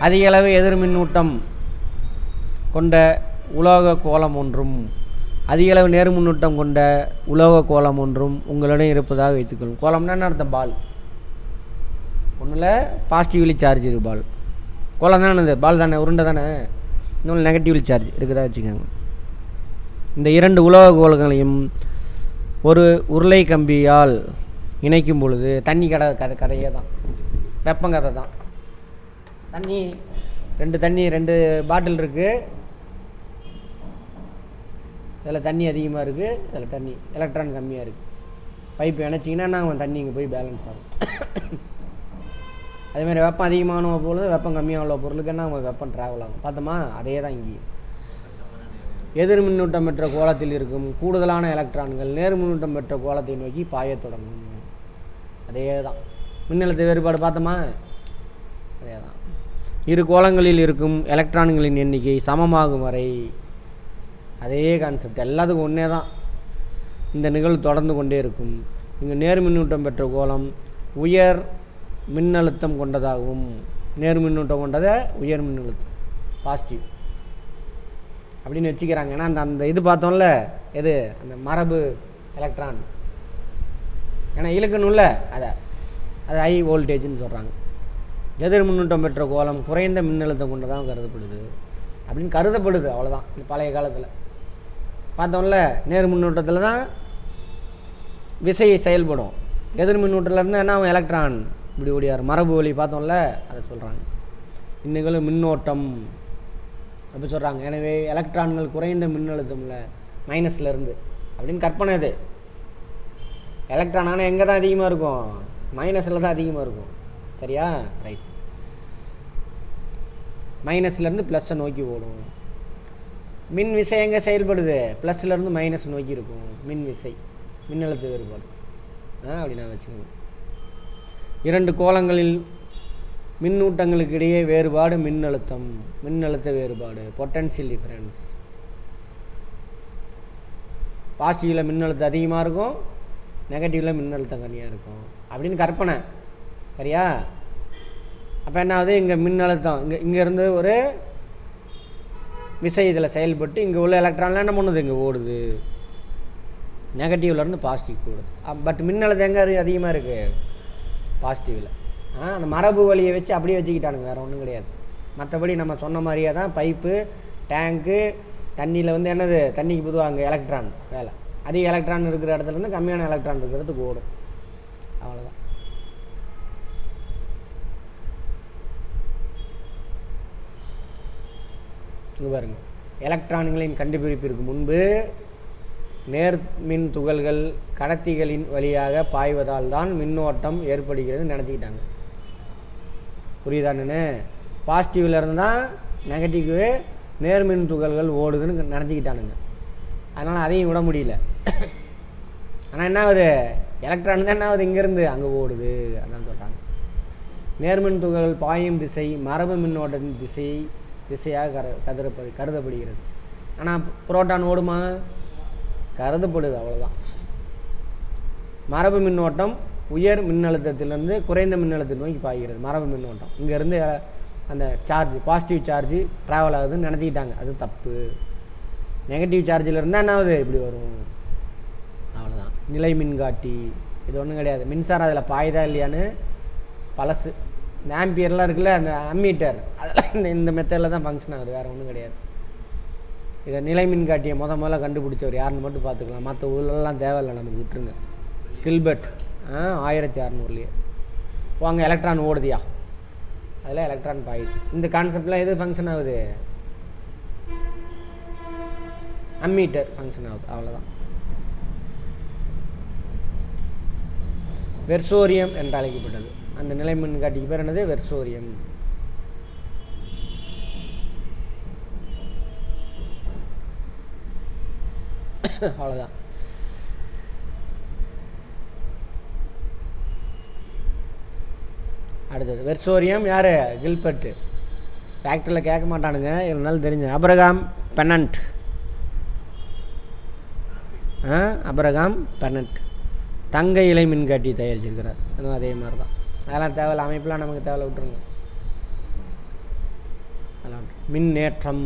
அதிக அளவு எதிர் மின்னூட்டம் கொண்ட உலோக கோளம் ஒன்றும் அதிக அளவு நேர் மின்னூட்டம் கொண்ட உலோக கோளம் ஒன்றும் உங்களிடம் இருப்பதாக வைத்துக்கொள்ளும். கோளம்னா என்ன அர்த்தம்? பால். ஒன்றில் பாசிட்டிவ்லி சார்ஜ் இருக்குது பால். கோளம் தானே இது? பால் தானே, உருண்டை தானே. இன்னொன்று நெகட்டிவ்லி சார்ஜ் இருக்குதா வச்சுக்கோங்க. இந்த இரண்டு உலோக கோளங்களையும் ஒரு உருளை கம்பியால் இணைக்கும் பொழுது தண்ணி கதையே தான், வெப்பங்கதை தான். ரெண்டு பாட்டில் இருக்குது, இதில் தண்ணி அதிகமாக இருக்குது, இதில் தண்ணி எலக்ட்ரான் கம்மியாக இருக்குது. பைப்பு இணைச்சிங்கன்னா நாங்கள் தண்ணி இங்கே போய் பேலன்ஸ் ஆகும். அதேமாதிரி வெப்பம் அதிகமான பொழுது வெப்பம் கம்மியாக உள்ள பொருளுக்கு என்ன அவங்க வெப்பம் ட்ராவல் ஆகும். பார்த்தோமா? அதே தான் இங்கேயும். எதிர் மின்னூட்டம் பெற்ற கோளத்தில் இருக்கும் கூடுதலான எலக்ட்ரான்கள் நேர் மின்னூட்டம் பெற்ற கோளத்தை நோக்கி பாயத் தொடங்கும். அதே தான் மின்னழுத்த வேறுபாடு. பார்த்தோமா? அதே தான். இரு கோளங்களில் இருக்கும் எலக்ட்ரான்களின் எண்ணிக்கை சமமாகும் வரை அதே கான்செப்ட், எல்லாத்துக்கும் ஒன்றே தான். இந்த நிகழ்வு தொடர்ந்து கொண்டே இருக்கும். இங்கே நேர் மின்னூட்டம் பெற்ற கோளம் உயர் மின்னழுத்தம் கொண்டதாகவும் நேர் மின்னூட்டம் கொண்டதை உயர் மின்னழுத்தம் பாசிட்டிவ் அப்படின்னு வச்சுக்கிறாங்க. ஏன்னா அந்த இது பார்த்தோம்ல, எது அந்த மரபு எலக்ட்ரான், ஏன்னா இழுக்கணும்ல, அது ஹை வோல்டேஜ்னு சொல்கிறாங்க. எதிர் மின்னூட்டம் பெற்ற கோளம் குறைந்த மின்னழுத்தம் கொண்டதாக கருதப்படுது அப்படின்னு கருதப்படுது. அவ்வளோதான். இந்த பழைய காலத்தில் பார்த்தோம்ல, நேர் மின்னூட்டத்தில் தான் விசை செயல்படும். எதிர் மின்னூட்டத்திலேருந்து என்ன எலக்ட்ரான் இப்படி ஓடியார், மரபு வழி பார்த்தோம்ல, அதை சொல்கிறாங்க. இன்னைகளும் மின்னோட்டம் அப்படி சொல்கிறாங்க. எனவே எலக்ட்ரான்கள் குறைந்த மின்னழுத்தம்ல மைனஸ்லேருந்து அப்படின்னு கற்பனை. இது எலக்ட்ரான் ஆனால் எங்கே தான் அதிகமாக இருக்கும்? மைனஸில் தான் அதிகமாக இருக்கும். சரியா? ரைட். மைனஸ்லேருந்து ப்ளஸ்ஸை நோக்கி ஓடும். மின் விசை எங்கே செயல்படுது? ப்ளஸ்லேருந்து மைனஸ் நோக்கி இருக்கும் மின் விசை, மின்னழுத்த வேறுபாடு. அப்படி நான் வச்சுக்கோங்க. இரண்டு கோளங்களில் மின்னூட்டங்களுக்கு இடையே வேறுபாடு மின்னழுத்த வேறுபாடு, பொட்டன்ஷியல் டிஃபரன்ஸ். பாசிட்டிவில் மின்னழுத்தம் அதிகமாக இருக்கும், நெகட்டிவில் மின்னழுத்தம் கம்மியாக இருக்கும் அப்படின்னு கற்பனை. சரியா? அப்போ என்ன ஆகுது, இங்கே மின்னழுத்தம் இங்கேருந்து ஒரு விசை இதில் செயல்பட்டு இங்கே உள்ள எலக்ட்ரான்லாம் என்ன பண்ணுது, இங்கே ஓடுது. நெகட்டிவ்லேருந்து பாசிட்டிவ் ஓடுது. பட் மின்னழுத்தம் எங்கே அதிகமாக இருக்குது, பாசிட்டிவில். அந்த மரபு வழியை வச்சு அப்படியே வச்சுக்கிட்டானுங்க, வேறு ஒன்றும் கிடையாது. மற்றபடி நம்ம சொன்ன மாதிரியே தான் பைப்பு, டேங்க்கு, தண்ணியில் வந்து என்னது, தண்ணிக்கு பொதுவாக அங்கே எலக்ட்ரான் வேலை. அதிக எலக்ட்ரான் இருக்கிற இடத்துலேருந்து கம்மியான எலக்ட்ரான் இருக்கிறதுக்கு ஓடும். அவ்வளோதான். இங்கே பாருங்க, எலக்ட்ரான்களின் கண்டுபிடிப்பிற்கு முன்பு நேர்மின் துகள்கள் கடத்திகளின் வழியாக பாய்வதால் தான் மின்னோட்டம் ஏற்படுகிறது நினச்சிக்கிட்டாங்க. புரியுதானு? பாசிட்டிவில் இருந்து தான் நெகட்டிவ்வே நேர்மின் துகள்கள் ஓடுதுன்னு நினச்சிக்கிட்டானுங்க. அதனால் அதையும் விட முடியல. ஆனால் என்ன ஆகுது, எலக்ட்ரான் தான் என்ன ஆகுது, இங்கேருந்து அங்கே ஓடுது. அதான் சொல்கிறாங்க. நேர்மின் துகள்கள் பாயும் திசை மரபு மின்னோட்டத்தின் திசையாக கருதப்படுகிறது. ஆனால் புரோட்டான் ஓடுமா, கருதப்படுது. அவ்வளோதான். மரபு மின்னோட்டம் உயர் மின்னழுத்தத்திலிருந்து குறைந்த மின்னழுத்தத்தை நோக்கி பாய்கிறது. மரபு மின்னோட்டம் இங்கேருந்து அந்த சார்ஜ், பாசிட்டிவ் சார்ஜ் ட்ராவல் ஆகுதுன்னு நினச்சிக்கிட்டாங்க. அது தப்பு. நெகட்டிவ் சார்ஜில் இருந்தால் என்ன ஆகுது, இப்படி வரும். அவ்வளோதான். நிலை மின்காட்டி இது ஒன்றும் கிடையாது. மின்சாரம் அதில் பாயுதா இல்லையான்னு பழசு. இந்த ஆம்பியர்லாம் இருக்குல்ல, அந்த அம்மீட்டர், அதெல்லாம் இந்த மெத்தடில் தான் ஃபங்க்ஷன் ஆகுது, வேறு ஒன்றும் கிடையாது. இதை நிலை மின்காட்டியை முதல்ல கண்டுபிடிச்சவர் யாருன்னு மட்டும் பார்த்துக்கலாம். மற்ற ஊர்லலாம் தேவையில்லை, நமக்கு விட்டுருங்க. கில்பர்ட் 1600 வாங்க. எலக்ட்ரான் ஓடுதியா, அதில் எலக்ட்ரான் பாயுது. இந்த கான்செப்ட்லாம் எது ஃபங்க்ஷன் ஆகுது, அம்மீட்டர் ஃபங்க்ஷன் ஆகுது. அவ்வளோதான். வெர்சோரியம் என்று அழைக்கப்பட்டது. அந்த நிலை மின்காட்டிக்கு பேர் என்னது, வெர்சோரியம். அவ்வளோதான். அடுத்தது வெர்சோரியம் யார், கில்பர்ட். ஃபேக்டரியில் கேட்க மாட்டானுங்க, இருந்தாலும் தெரிஞ்சு. அப்ரகாம் பெனண்ட், அப்ரகாம் பெனண்ட் தங்க இலை மின்காட்டி தயாரிச்சிருக்கிறார். அதுவும் அதே மாதிரி தான். அதெல்லாம் தேவையில்ல, அமைப்பெலாம் நமக்கு தேவையில்ல, விட்டுருங்க. அதெல்லாம் மின்னேற்றம்.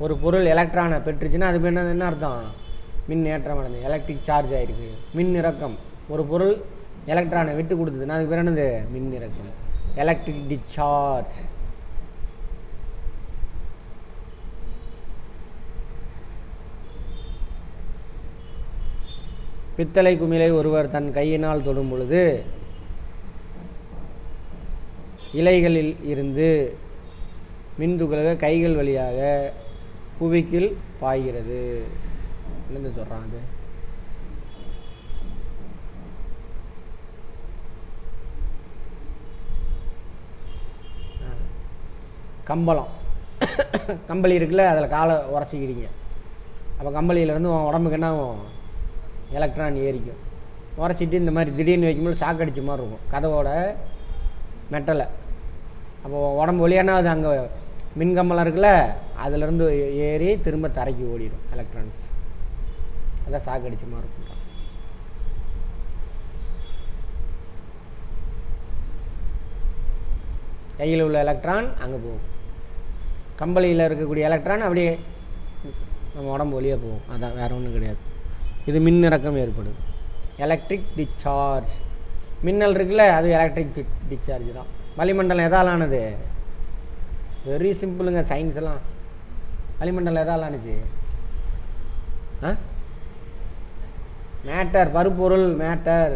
ஒரு பொருள் எலக்ட்ரானை பெற்றுச்சுன்னா அது என்ன அர்த்தம், மின்னேற்றம் அடைஞ்சு, எலக்ட்ரிக் சார்ஜ் ஆகிருக்கு. மின் இறக்கம். ஒரு பொருள் எலக்ட்ரானை விட்டு கொடுத்ததுன்னா அதுக்கு பேர் என்னது, மின் இறக்கம், எலக்ட்ரிக் டிஸ்சார்ஜ். பித்தளை குமிழை ஒருவர் தன் கையினால் தொடும் பொழுது இலைகளில் இருந்து மின்துகள்கள் கைகள் வழியாக புவிக்குள் பாய்கிறது. என்னது சொல்கிறான் அது, கம்பளம். கம்பளி இருக்குல்ல, அதில் காலை உரசிக்கிறீங்க. அப்போ கம்பளியிலேருந்து உடம்புக்கு என்ன ஆகும், எலக்ட்ரான் ஏறிக்கும். உரைச்சிட்டு இந்த மாதிரி திடீர்னு வைக்கும்போது ஷாக் அடித்த மாதிரி இருக்கும் கதவோட மெட்டலை. அப்போது உடம்பு வழியானா அது அங்கே மின்கம்பளம் இருக்குல்ல, அதிலேருந்து ஏறி திரும்ப தரைக்கு ஓடிடும் எலக்ட்ரான்ஸ். அதான் ஷாக் அடித்த மாதிரி இருக்கும். கையில் உள்ள எலக்ட்ரான் அங்கே போகும், கம்பளியில் இருக்கக்கூடிய எலக்ட்ரான் அப்படியே நம்ம உடம்பு வழியாக போகும். அதான், வேறு ஒன்றும் கிடையாது. இது மின்னிறக்கம் ஏற்படுது, எலக்ட்ரிக் டிஸ்சார்ஜ். மின்னல் இருக்குல்ல, அது எலக்ட்ரிக் டிஸ்சார்ஜ் தான். வளிமண்டலம் எதால் ஆனது, வெரி சிம்பிளுங்க சயின்ஸ் எல்லாம். வளிமண்டலம் எதால் ஆனது, மேட்டர், பருப்பொருள். மேட்டர்,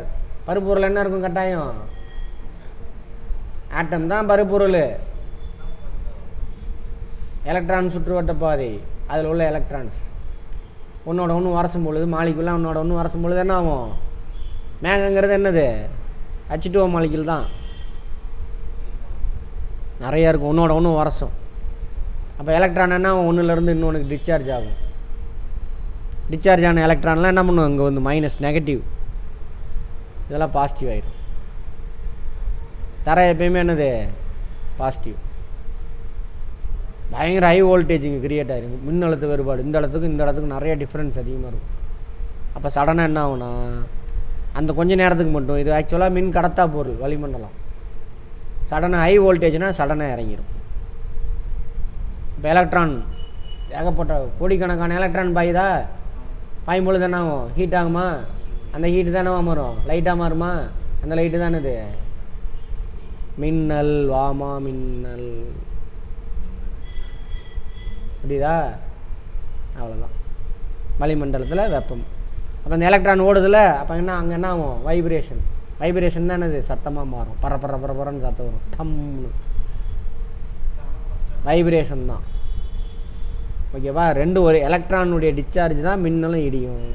பருப்பொருள் என்ன இருக்கும் கட்டாயம், ஆட்டம் தான் பருப்பொருள். எலக்ட்ரான் சுற்றுவட்ட பாதை, அதில் உள்ள எலக்ட்ரான்ஸ் ஒன்றோட ஒன்று வரசும் பொழுது, மாலிகுலாம் ஒன்றோட ஒன்று வரசும் பொழுது என்ன ஆகும், மேகங்கிறது என்னது, H2O மாலிகுல் தான். நிறையா இருக்கும், ஒன்றோட ஒன்று வரசும். அப்போ எலக்ட்ரான் என்ன ஒன்றுலேருந்து இன்னொன்றுக்கு டிஸ்சார்ஜ் ஆகும். டிஸ்சார்ஜ் ஆன எலக்ட்ரான்லாம் என்ன பண்ணுவோம், இங்கே வந்து மைனஸ், நெகட்டிவ், இதெல்லாம் பாசிட்டிவ் ஆகிடும். தரை எப்பயுமே என்னது பாசிட்டிவ். பயங்கர ஹை வோல்டேஜ் இங்கே கிரியேட் ஆகிருங்க. மின்னழுத்த வேறுபாடு இந்த இடத்துக்கு நிறைய டிஃப்ரென்ஸ் அதிகமாக இருக்கும். அப்போ சடனாக என்ன ஆகுனா அந்த கொஞ்ச நேரத்துக்கு மட்டும், இது ஆக்சுவலாக மின் கடத்தா பொருள் வளிமண்டலம், சடனாக ஹை வோல்டேஜ்னால் சடனாக இறங்கிடும். இப்போ எலக்ட்ரான் ஏகப்பட்ட கோடிக்கணக்கான எலக்ட்ரான் பாயும் பொழுது என்ன ஆகும்? ஹீட் ஆகுமா? அந்த ஹீட்டு தானே மாறும், லைட்டாக மாறுமா? அந்த லைட்டு தானே இது மின்னல். வாமா மின்னல். புரியுதா? அவ்வளோதான் வளிமண்டலத்தில் வெப்பம். அப்போ அந்த எலக்ட்ரான் ஓடுதில்ல, அப்போ அங்கே என்ன ஆகும்? வைப்ரேஷன் தானே இது சத்தமாக மாறும். பரன்னு சத்தம் வரும். டம்னு வைப்ரேஷன் தான். ஓகேவா? ஒரு எலக்ட்ரானுடைய டிஸ்சார்ஜ் தான் மின்னலும் இடியும்.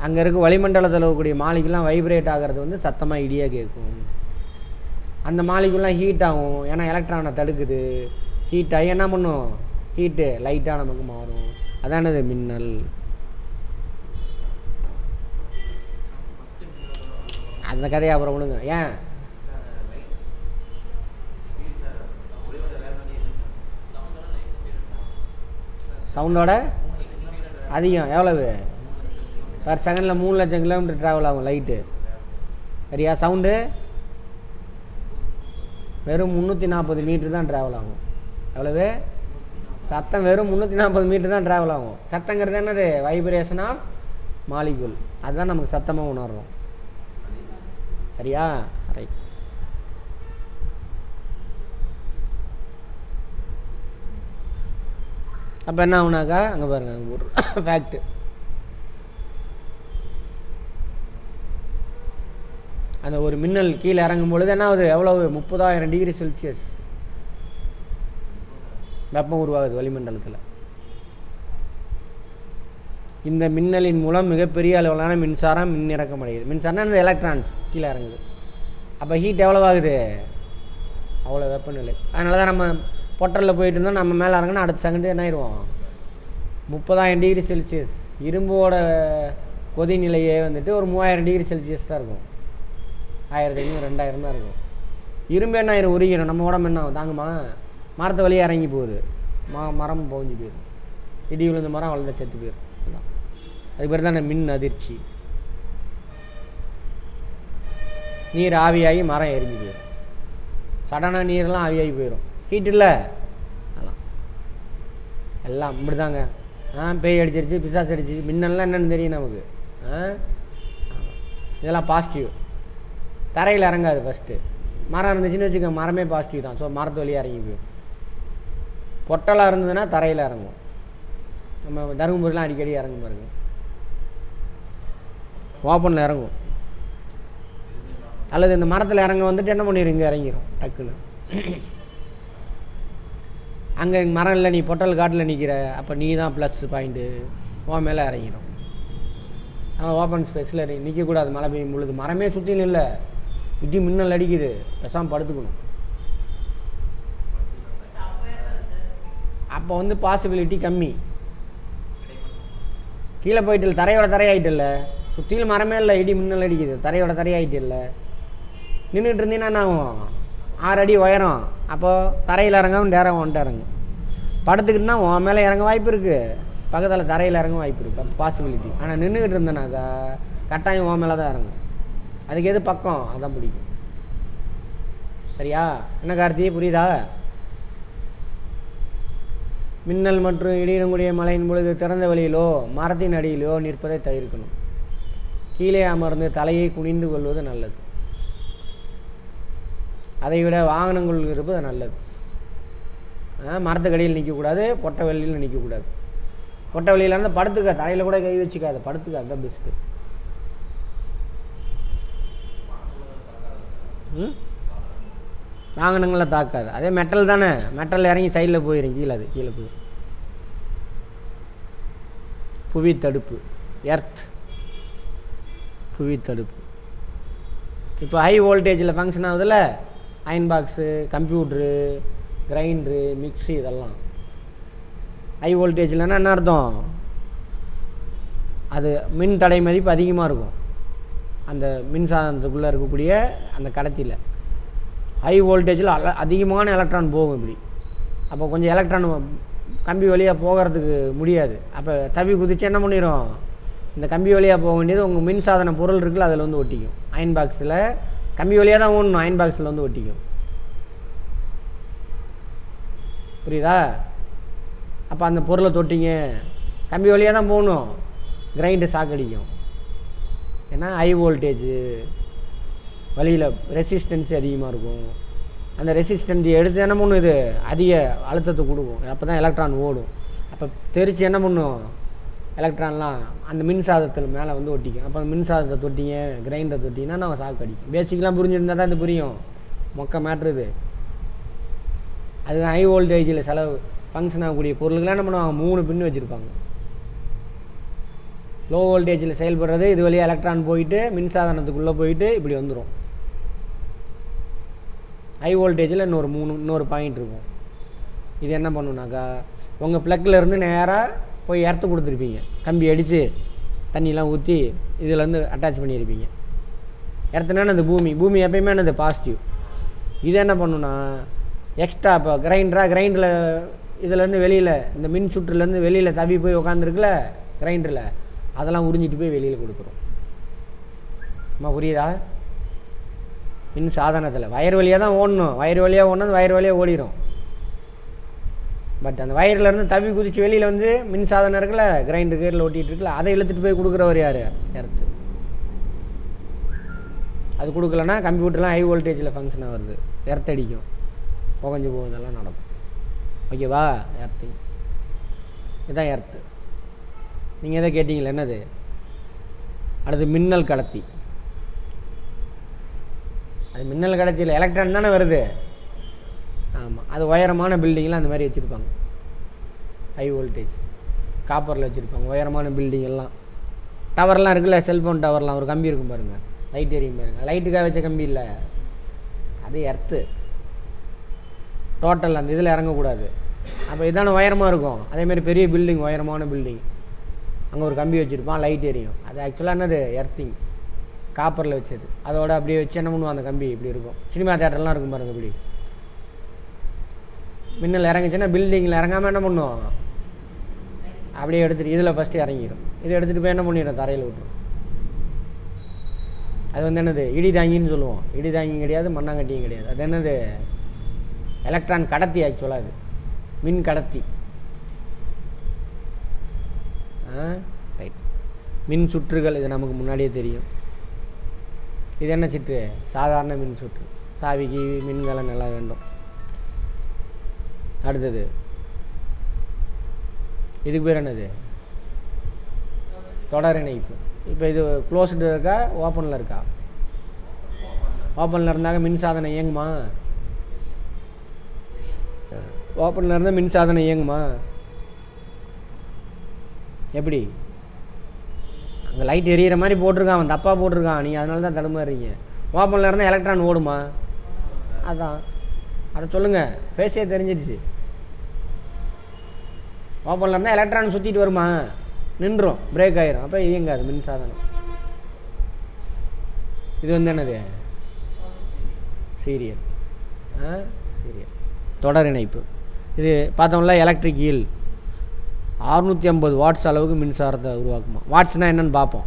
அங்கே இருக்க வளிமண்டலத்தில் இருக்கக்கூடிய மாலிகுலாம் வைப்ரேட் ஆகிறது சத்தமாக இடியாக கேட்கும். அந்த மாலிகுலாம் ஹீட் ஆகும், ஏன்னா எலக்ட்ரானை தடுக்குது. ஹீட் ஆகி என்ன பண்ணும்? ஹீட்டு லைட்டாக நமக்கு மாறும். அதானது மின்னல். அந்த கதையை அப்புறம் விடுங்க. ஏன் சவுண்டோட அதிகம் எவ்வளவு? பர் செகண்டில் 3 லட்சம் கிலோமீட்டர் ட்ராவல் ஆகும் லைட்டு. சரியா? சவுண்டு வெறும் 340 மீட்டர் தான் ட்ராவல் ஆகும். எவ்வளவு? சத்தம் வெறும் 340 மீட்டர் தான் ட்ராவல் ஆகும். சத்தங்கிறது என்னது? Vibration of molecule. அதுதான் நமக்கு சத்தமாக உணர்றோம். சரியா? ரைட். அப்போ என்ன ஆகுனாக்கா, அங்கே பாருங்கள், அங்கே ஒரு ஃபேக்ட்டு. அந்த ஒரு மின்னல் கீழே இறங்கும் பொழுது என்ன ஆகுது? எவ்வளவு? 30,000 டிகிரி செல்சியஸ் வெப்பம் உருவாகுது வளிமண்டலத்தில். இந்த மின்னலின் மூலம் மிகப்பெரிய அளவிலான மின்சாரம் மின்னிறக்கம் அடையுது. மின்சாரம்னா இந்த எலக்ட்ரான்ஸ் கீழே இறங்குது. அப்போ ஹீட் எவ்வளவாகுது? அவ்வளோ வெப்பநிலை. அதனால தான் நம்ம பொட்டலில் போயிட்டு இருந்தோம், நம்ம மேலே இறங்கினா அடுத்த செகண்டு என்ன ஆயிடுவோம்? 30,000 டிகிரி செல்சியஸ். இரும்போட கொதிநிலையே ஒரு 3000 டிகிரி செல்சியஸ் தான் இருக்கும். 1500 2000 தான் இருக்கும். இரும்பு என்ன ஆயிரும்? உருகிடும். நம்ம உடம்பு என்ன ஆகும்? தாங்குமா? மரத்தை வழியாக இறங்கி போகுது, மரம் போஞ்சு போயிடும். இடி விழுந்த மரம் வளர்ந்த செத்து போயிடும். அதுக்கு பேர் தான் மின் அதிர்ச்சி. நீர் ஆவியாகி மரம் எரிஞ்சு போயிடும். சடனாக நீரெல்லாம் ஆவியாகி போயிடும். ஹீட் இல்லை. அதெல்லாம் எல்லாம் இப்படி தாங்க. பேய் அடிச்சிருச்சு, பிசாசு அடிச்சிச்சு, மின்னல்லாம் என்னென்னு தெரியும் நமக்கு. இதெல்லாம் பாசிட்டிவ். தரையில் இறங்காது. ஃபஸ்ட்டு மரம் இருந்துச்சுன்னு வச்சுக்கோங்க, மரமே பாசிட்டிவ் தான். ஸோ மரத்து வழியாக இறங்கி போயிடும். பொட்டலாக இருந்ததுன்னா தரையில் இறங்கும். நம்ம தருமபுரிலாம் அடிக்கடி இறங்கும் பாருங்க, ஓப்பனில் இறங்கும். அல்லது இந்த மரத்தில் இறங்க என்ன பண்ணிடும்? இங்கே இறங்கிடும் டக்குன்னு. அங்கே மரம் இல்லை, நீ பொட்டல் காட்டில் நிற்கிற, அப்போ நீ தான் ப்ளஸ் பாயிண்ட்டு. உன் மேலே இறங்கிடும். ஆனால் ஓப்பன் ஸ்பேஸில் நிற்கக்கூடாது. மழை பெய்யும் பொழுது மரமே சுற்றிலும் இல்லை, இடி மின்னல் அடிக்குது, பேசாமல் படுத்துக்கணும். அப்போ பாசிபிலிட்டி கம்மி. கீழே போயிட்டு இல்லை, தரையோட தரையாயிட்டு இல்லை, சுற்றிலும் மரமே இல்லை, இடி மின்னல் அடிக்குது, தரையோட தரையாயிட்டு இல்லை. நின்றுட்டு இருந்தீங்கன்னா என்ன ஆகும்? 6 அடி உயரம். அப்போது தரையில் இறங்காமல் நேரம் வந்துட்டு இறங்கும். படுத்துக்கிட்டுனா உன் மேலே இறங்க வாய்ப்பு இருக்குது, பக்கத்தில் தரையில் இறங்க வாய்ப்பு இருக்குது. அப்போ பாசிபிலிட்டி. ஆனால் நின்றுக்கிட்டு இருந்தேனாக்கா கட்டாயம் உன் மேலே தான் இறங்கும். அதுக்கு எது பக்கம்? அதான் பிடிக்கும். சரியா? என்ன கார்த்தி, புரியுதா? மின்னல் மற்றும் இடியிடக்கூடிய மழையின் பொழுது திறந்த வழியிலோ மரத்தின் அடியிலோ நிற்பதை தவிர்க்கணும். கீழே அமர்ந்து தலையை குனிந்து கொள்வது நல்லது. அதை விட வாகனங்கள் இருப்பது நல்லது. மரத்துக்கடியில் நிற்கக்கூடாது, பொட்டை வெளியில் நிற்கக்கூடாது. பொட்டை வெளியில் இருந்தால் படுத்துக்க, தலையில் கூட கை வச்சுக்காது, படுத்துக்க, அதுதான் பெஸ்ட்டு. வாகனங்களில் தாக்காது. அதே மெட்டல் தானே, மெட்டல் இறங்கி சைடில் போயிடும், கீழே போயிடும். புவி தடுப்பு, எர்த் புவி தடுப்பு. இப்போ ஹை வோல்டேஜில் ஃபங்க்ஷன் ஆகுதுல்ல, iron box, computer, grinder, mixie, இதெல்லாம் ஹை வோல்டேஜ்லன்னா என்ன அர்த்தம்? அது மின் தடை மதிப்பு அதிகமாக இருக்கும் அந்த மின்சாதனத்துக்குள்ளே இருக்கக்கூடிய அந்த கடத்தியில். ஹை வோல்டேஜில் அதிகமான எலக்ட்ரான் போகும் இப்படி. அப்போ கொஞ்சம் எலக்ட்ரான் கம்பி வழியாக போகிறதுக்கு முடியாது. அப்போ தவி குதித்து என்ன பண்ணிடும், இந்த கம்பி வழியாக போக வேண்டியது உங்கள் மின்சாதன பொருள் இருக்குல்ல அதில் வந்து ஒட்டிக்கும். அயன் பாக்ஸில் கம்பி வழியாக தான் ஓடணும், அயன் பாக்ஸில் வந்து ஒட்டிக்கும். புரியுதா? அப்போ அந்த பொருளை தொட்டிங்க கம்பி வழியாக தான் போகணும், கிரைண்டு சாக்கடிக்கும். ஏன்னா ஹை வோல்டேஜு வழியில் ரெசிஸ்டன்ஸ் அதிகமாக இருக்கும். அந்த ரெசிஸ்டன்ஸ் எடுத்து என்ன பண்ணும், இது அதிக அழுத்தத்தை கொடுக்கும். அப்போ தான் எலக்ட்ரான் ஓடும். அப்போ தெரித்து என்ன பண்ணும், எலக்ட்ரான்லாம் அந்த மின்சாதத்தில் மேலே வந்து ஒட்டிக்கும். அப்போ அந்த மின்சாதத்தை தொட்டிங்க, கிரைண்டரை தொட்டிங்கன்னா நம்ம சாக்கு அடிக்கும். பேசிக்கெலாம் புரிஞ்சுருந்தால் தான் இது புரியும். மொக்க மேட்ருது. அதுதான் ஹை வோல்டேஜில் செலவு ஃபங்க்ஷன் ஆகக்கூடிய பொருளுக்கெல்லாம் என்ன பண்ணுவாங்க, 3 பின் வச்சுருப்பாங்க. லோ வோல்டேஜில் செயல்படுறது இது வழியாக எலக்ட்ரான் போயிட்டு மின்சாதனத்துக்குள்ளே போயிட்டு இப்படி வந்துடும். ஹை வோல்டேஜில் இன்னொரு பாயிண்ட் இருக்கும். இது என்ன பண்ணுனாக்கா, உங்கள் ப்ளக்கில் இருந்து நேராக போய் எர்த்து கொடுத்துருப்பீங்க, கம்பி அடித்து தண்ணியெலாம் ஊற்றி இதிலேருந்து அட்டாச் பண்ணியிருப்பீங்க. எர்த்துனா அது பூமி எப்பயுமே அது பாசிட்டிவ். இது என்ன பண்ணுன்னா எக்ஸ்ட்ரா இப்போ கிரைண்டரில் இதிலேருந்து வெளியில் இந்த மின் சுற்றுலேருந்து வெளியில் தவி போய் உக்காந்துருக்குல கிரைண்டரில், அதெல்லாம் உறிஞ்சிட்டு போய் வெளியில் கொடுக்குறோம். அம்மா புரியுதா? மின் சாதனத்தில் வயர் வழியாக தான் ஓடணும், வயர் வழியாக ஓடணும், வயர் வழியாக ஓடிடும். பட் அந்த வயர்லேருந்து தவி குதிச்சு வெளியில் வந்து மின் சாதனம் இருக்குல்ல, கிரைண்டர் கேரில் ஓட்டிகிட்டு இருக்குல்ல, அதை இழுத்துட்டு போய் கொடுக்குறவர் யார், எர்த்து. அது கொடுக்கலன்னா கம்ப்யூட்டர்லாம் ஹை வோல்டேஜில் ஃபங்க்ஷனாக வருது, எர்த் அடிக்கும், புகஞ்சு போகுதெல்லாம் நடக்கும். ஓகேவா? எர்த்திங் இதுதான் எர்த்து. நீங்கள் எதை கேட்டிங்களா, என்னது? அடுத்து மின்னல் கடத்தி. அது மின்னல் கடத்தியில் எலக்ட்ரான் தானே வருது. ஆமாம், அது உயரமான பில்டிங்லாம் அந்த மாதிரி வச்சுருப்பாங்க. ஹை வோல்டேஜ் காப்பரில் வச்சுருப்பாங்க உயரமான பில்டிங் எல்லாம். டவர்லாம் இருக்குல்ல, செல்ஃபோன் டவர்லாம் ஒரு கம்பி இருக்கும் பாருங்கள், லைட் எரியும் பாருங்கள், லைட்டுக்காக வச்ச கம்பி இல்லை, அது எர்த்து. டோட்டல் அந்த இதில் இறங்கக்கூடாது. அப்போ இதான உயரமாக இருக்கும். அதேமாதிரி பெரிய பில்டிங், உயரமான பில்டிங், அங்கே ஒரு கம்பி வச்சுருப்பான், லைட் எரியும். அது ஆக்சுவலாக என்னது, எர்த்திங், காப்பரில் வச்சது. அதோட அப்படியே வச்சு என்ன பண்ணுவோம், அந்த கம்பி இப்படி இருக்கும். சினிமா தேட்டர்லாம் இருக்கும் பாருங்கள், இப்படி மின்னல் இறங்குச்சுன்னா பில்டிங்கில் இறங்காமல் என்ன பண்ணுவோம், அப்படியே எடுத்துகிட்டு இதில் ஃபஸ்ட்டு இறங்கிடும். இதை எடுத்துகிட்டு போய் என்ன பண்ணிடும், தரையில் விட்டுரும். அது வந்து என்னது, இடி தாங்கின்னு சொல்லுவோம். இடி தாங்கியும் கிடையாது, மண்ணாங்கட்டியும் கிடையாது. அது என்னது, எலக்ட்ரான் கடத்தி. ஆக்சுவலாக அது மின் கடத்தி. ரைட். மின் சுற்றுகள் இது நமக்கு முன்னாடியே தெரியும். இது என்ன சுற்று, சாதாரண மின் சுற்று. சாவிக்கு மின்கலம் நல்லா வேண்டும். அடுத்தது இதுக்கு பேர் என்னது, தொடர் இணைப்பு. இப்போ இது க்ளோஸ்டு இருக்கா, ஓப்பனில் இருக்கா? ஓப்பனில் இருந்தாங்க மின்சாதனம் இயங்குமா? ஓப்பனில் இருந்தால் மின்சாதனம் இயங்குமா? எப்படி? அங்கே லைட் எரியிற மாதிரி போட்டிருக்கான், அவன் தப்பாக போட்டிருக்கான், நீங்கள் அதனால தான் தடுமாறுறீங்க. ஓப்பனில் இருந்தால் எலக்ட்ரான் ஓடுமா? அதான், அதை சொல்லுங்கள், பேசியே தெரிஞ்சிடுச்சு. ஓப்பனில் இருந்தால் எலக்ட்ரான் சுற்றிட்டு வருமா? நின்றும், பிரேக் ஆயிரும், அப்போ இயங்காது மின்சாதனம். இது வந்து என்னது, சீரியல். சீரியல் தொடர் இணைப்பு. இது பார்த்தோம்ல, எலக்ட்ரிக் ஈல் 650 வாட்ஸ் அளவுக்கு மின்சாரத்தை உருவாக்குமா. வாட்ஸ்னால் என்னென்னு பார்ப்போம்.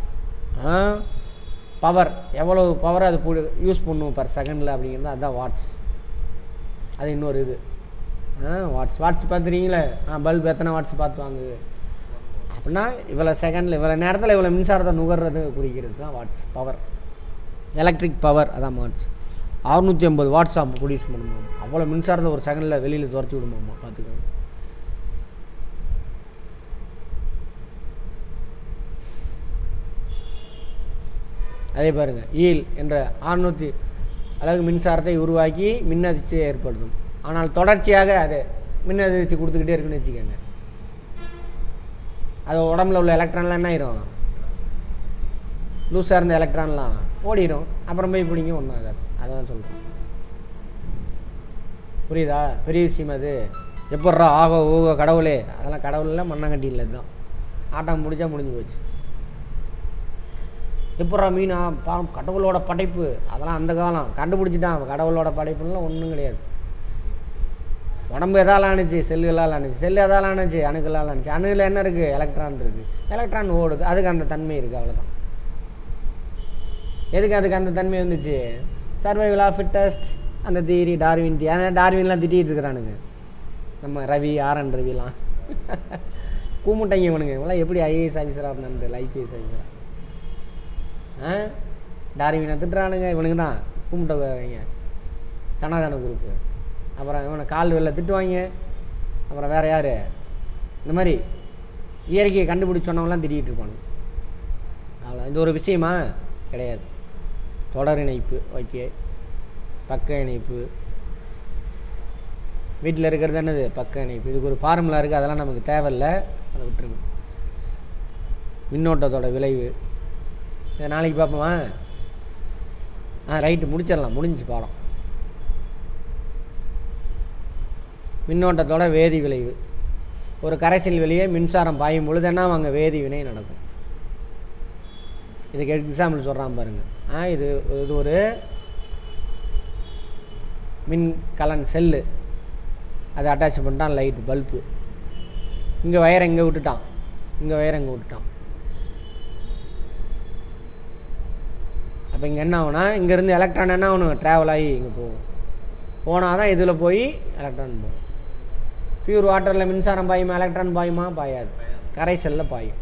பவர், எவ்வளோ பவர் அது யூஸ் பண்ணுவோம் பர் செகண்டில் அப்படிங்கிறது, அதுதான் வாட்ஸ். அது இன்னொரு இது. வாட்ஸ் பார்த்துறீங்களே, பல்ப் எத்தனை வாட்ஸ் பார்த்து வாங்குது அப்படின்னா, இவ்வளோ செகண்டில் இவ்வளோ நேரத்தில் இவ்வளோ மின்சாரத்தை நுகர்றது குறிக்கிறது தான் வாட்ஸ். பவர், எலக்ட்ரிக் பவர், அதான் வாட்ஸ். 650 வாட்ஸ் ப்ரொடியூஸ் பண்ணுமா. அவ்வளோ மின்சாரத்தை ஒரு செகண்டில் வெளியில் துரத்தி விடுமாம்மா, பார்த்துக்கோங்க. அதே பாருங்கள், ஈல் என்ற 600 அளவுக்கு மின்சாரத்தை உருவாக்கி மின்னதிர்ச்சியை ஏற்படுத்தும். ஆனால் தொடர்ச்சியாக அது மின்னதிர்ச்சி கொடுத்துக்கிட்டே இருக்குன்னு வச்சுக்கோங்க. அது உடம்புல உள்ள எலக்ட்ரான்லாம் என்ன ஆயிரும், லூஸாக இருந்த எலக்ட்ரான்லாம் ஓடிடும், அப்புறம் போய் பிடிங்க ஒன்றும் ஆகாது. அதான் சொல்கிறேன். புரியுதா? பெரிய விஷயம் அது. எப்பட்றா ஆகோ ஊகோ கடவுளே, அதெல்லாம் கடவுளில் மண்ணாங்கட்டி இல்லை. இதுதான் ஆட்டம் முடிஞ்சா முடிஞ்சு போச்சு. எப்படா மீனா கடவுளோட படைப்பு, அதெல்லாம் அந்த காலம் கண்டுபிடிச்சிட்டான். கடவுளோட படைப்புலாம் ஒன்றும் கிடையாது. உடம்பு எதால் ஆணுச்சு? செல்லுகளால் ஆணுச்சு. செல்லு எதால் ஆணுச்சு? அணுக்களால் ஆணுச்சு. அணுவில் என்ன இருக்குது? எலக்ட்ரான் இருக்குது. எலக்ட்ரான் ஓடுது, அதுக்கு அந்த தன்மை இருக்குது, அவ்வளோதான். எதுக்கு அதுக்கு அந்த தன்மை வந்துச்சு? சர்வைவல் ஆஃப் ஃபிட்டஸ்ட், அந்த தியரி, டார்வின் டார்வின்லாம் திட்டிகிட்டு இருக்கிறானுங்க. நம்ம ரவி, ஆர்என் ரவிலாம் கூமுட்டைங்க இவனுங்க. இவங்களாம் எப்படி ஐஏஎஸ் ஆஃபீஸராக இருந்தான்னு ஐபிஎஸ் ஆஃபீஸராக டார்வினை திட்டுறானுங்க. இவனுங்க தான் கூமுட்டைங்க, சனாதன குரூப்பு. அப்புறம் இவனை கால் வெளில திட்டுவாங்க. அப்புறம் வேறு யார்? இந்த மாதிரி இயற்கையை கண்டுபிடிச்சி சொன்னவங்களாம் திட்டிகிட்டு இருப்பானுங்க. அவ்வளோ. இது ஒரு விஷயமா கிடையாது. தொடர் இணைப்பு ஓகே, பக்க இணைப்பு, வீட்டில் இருக்கிறது என்னது? பக்க இணைப்பு. இதுக்கு ஒரு ஃபார்முலா இருக்குது, அதெல்லாம் நமக்கு தேவையில்லை, அதை விட்டுருங்க. மின்னோட்டத்தோட விளைவு இதை நாளைக்கு பார்ப்போமா? ரைட்டு, முடிச்சிடலாம், முடிஞ்சு பாடம். மின்னோட்டத்தோட வேதி விளைவு. ஒரு கரைசல் வெளியே மின்சாரம் பாயும் பொழுது என்ன அங்கே வேதி வினை நடக்கும். இதுக்கு எக்ஸாம்பிள் சொல்கிறான் பாருங்கள். இது ஒரு மின்கலன் செல்லு, அதை அட்டாச் பண்ணிட்டான் லைட்டு பல்பு. இங்கே வயரை இங்கே விட்டுட்டான், இங்கே வயரை இங்கே விட்டுட்டான். அப்போ இங்கே என்ன ஆகுனா, இங்கேருந்து எலக்ட்ரான் என்ன ஆகணும்? ட்ராவல் ஆகி இங்கே போகும். போனால் தான் இதில் போய் எலக்ட்ரான் போகும். பியூர் வாட்டரில் மின்சாரம் பாயுமா? எலக்ட்ரான் பாயுமா? பாயாது. கரைசலில் பாயும்.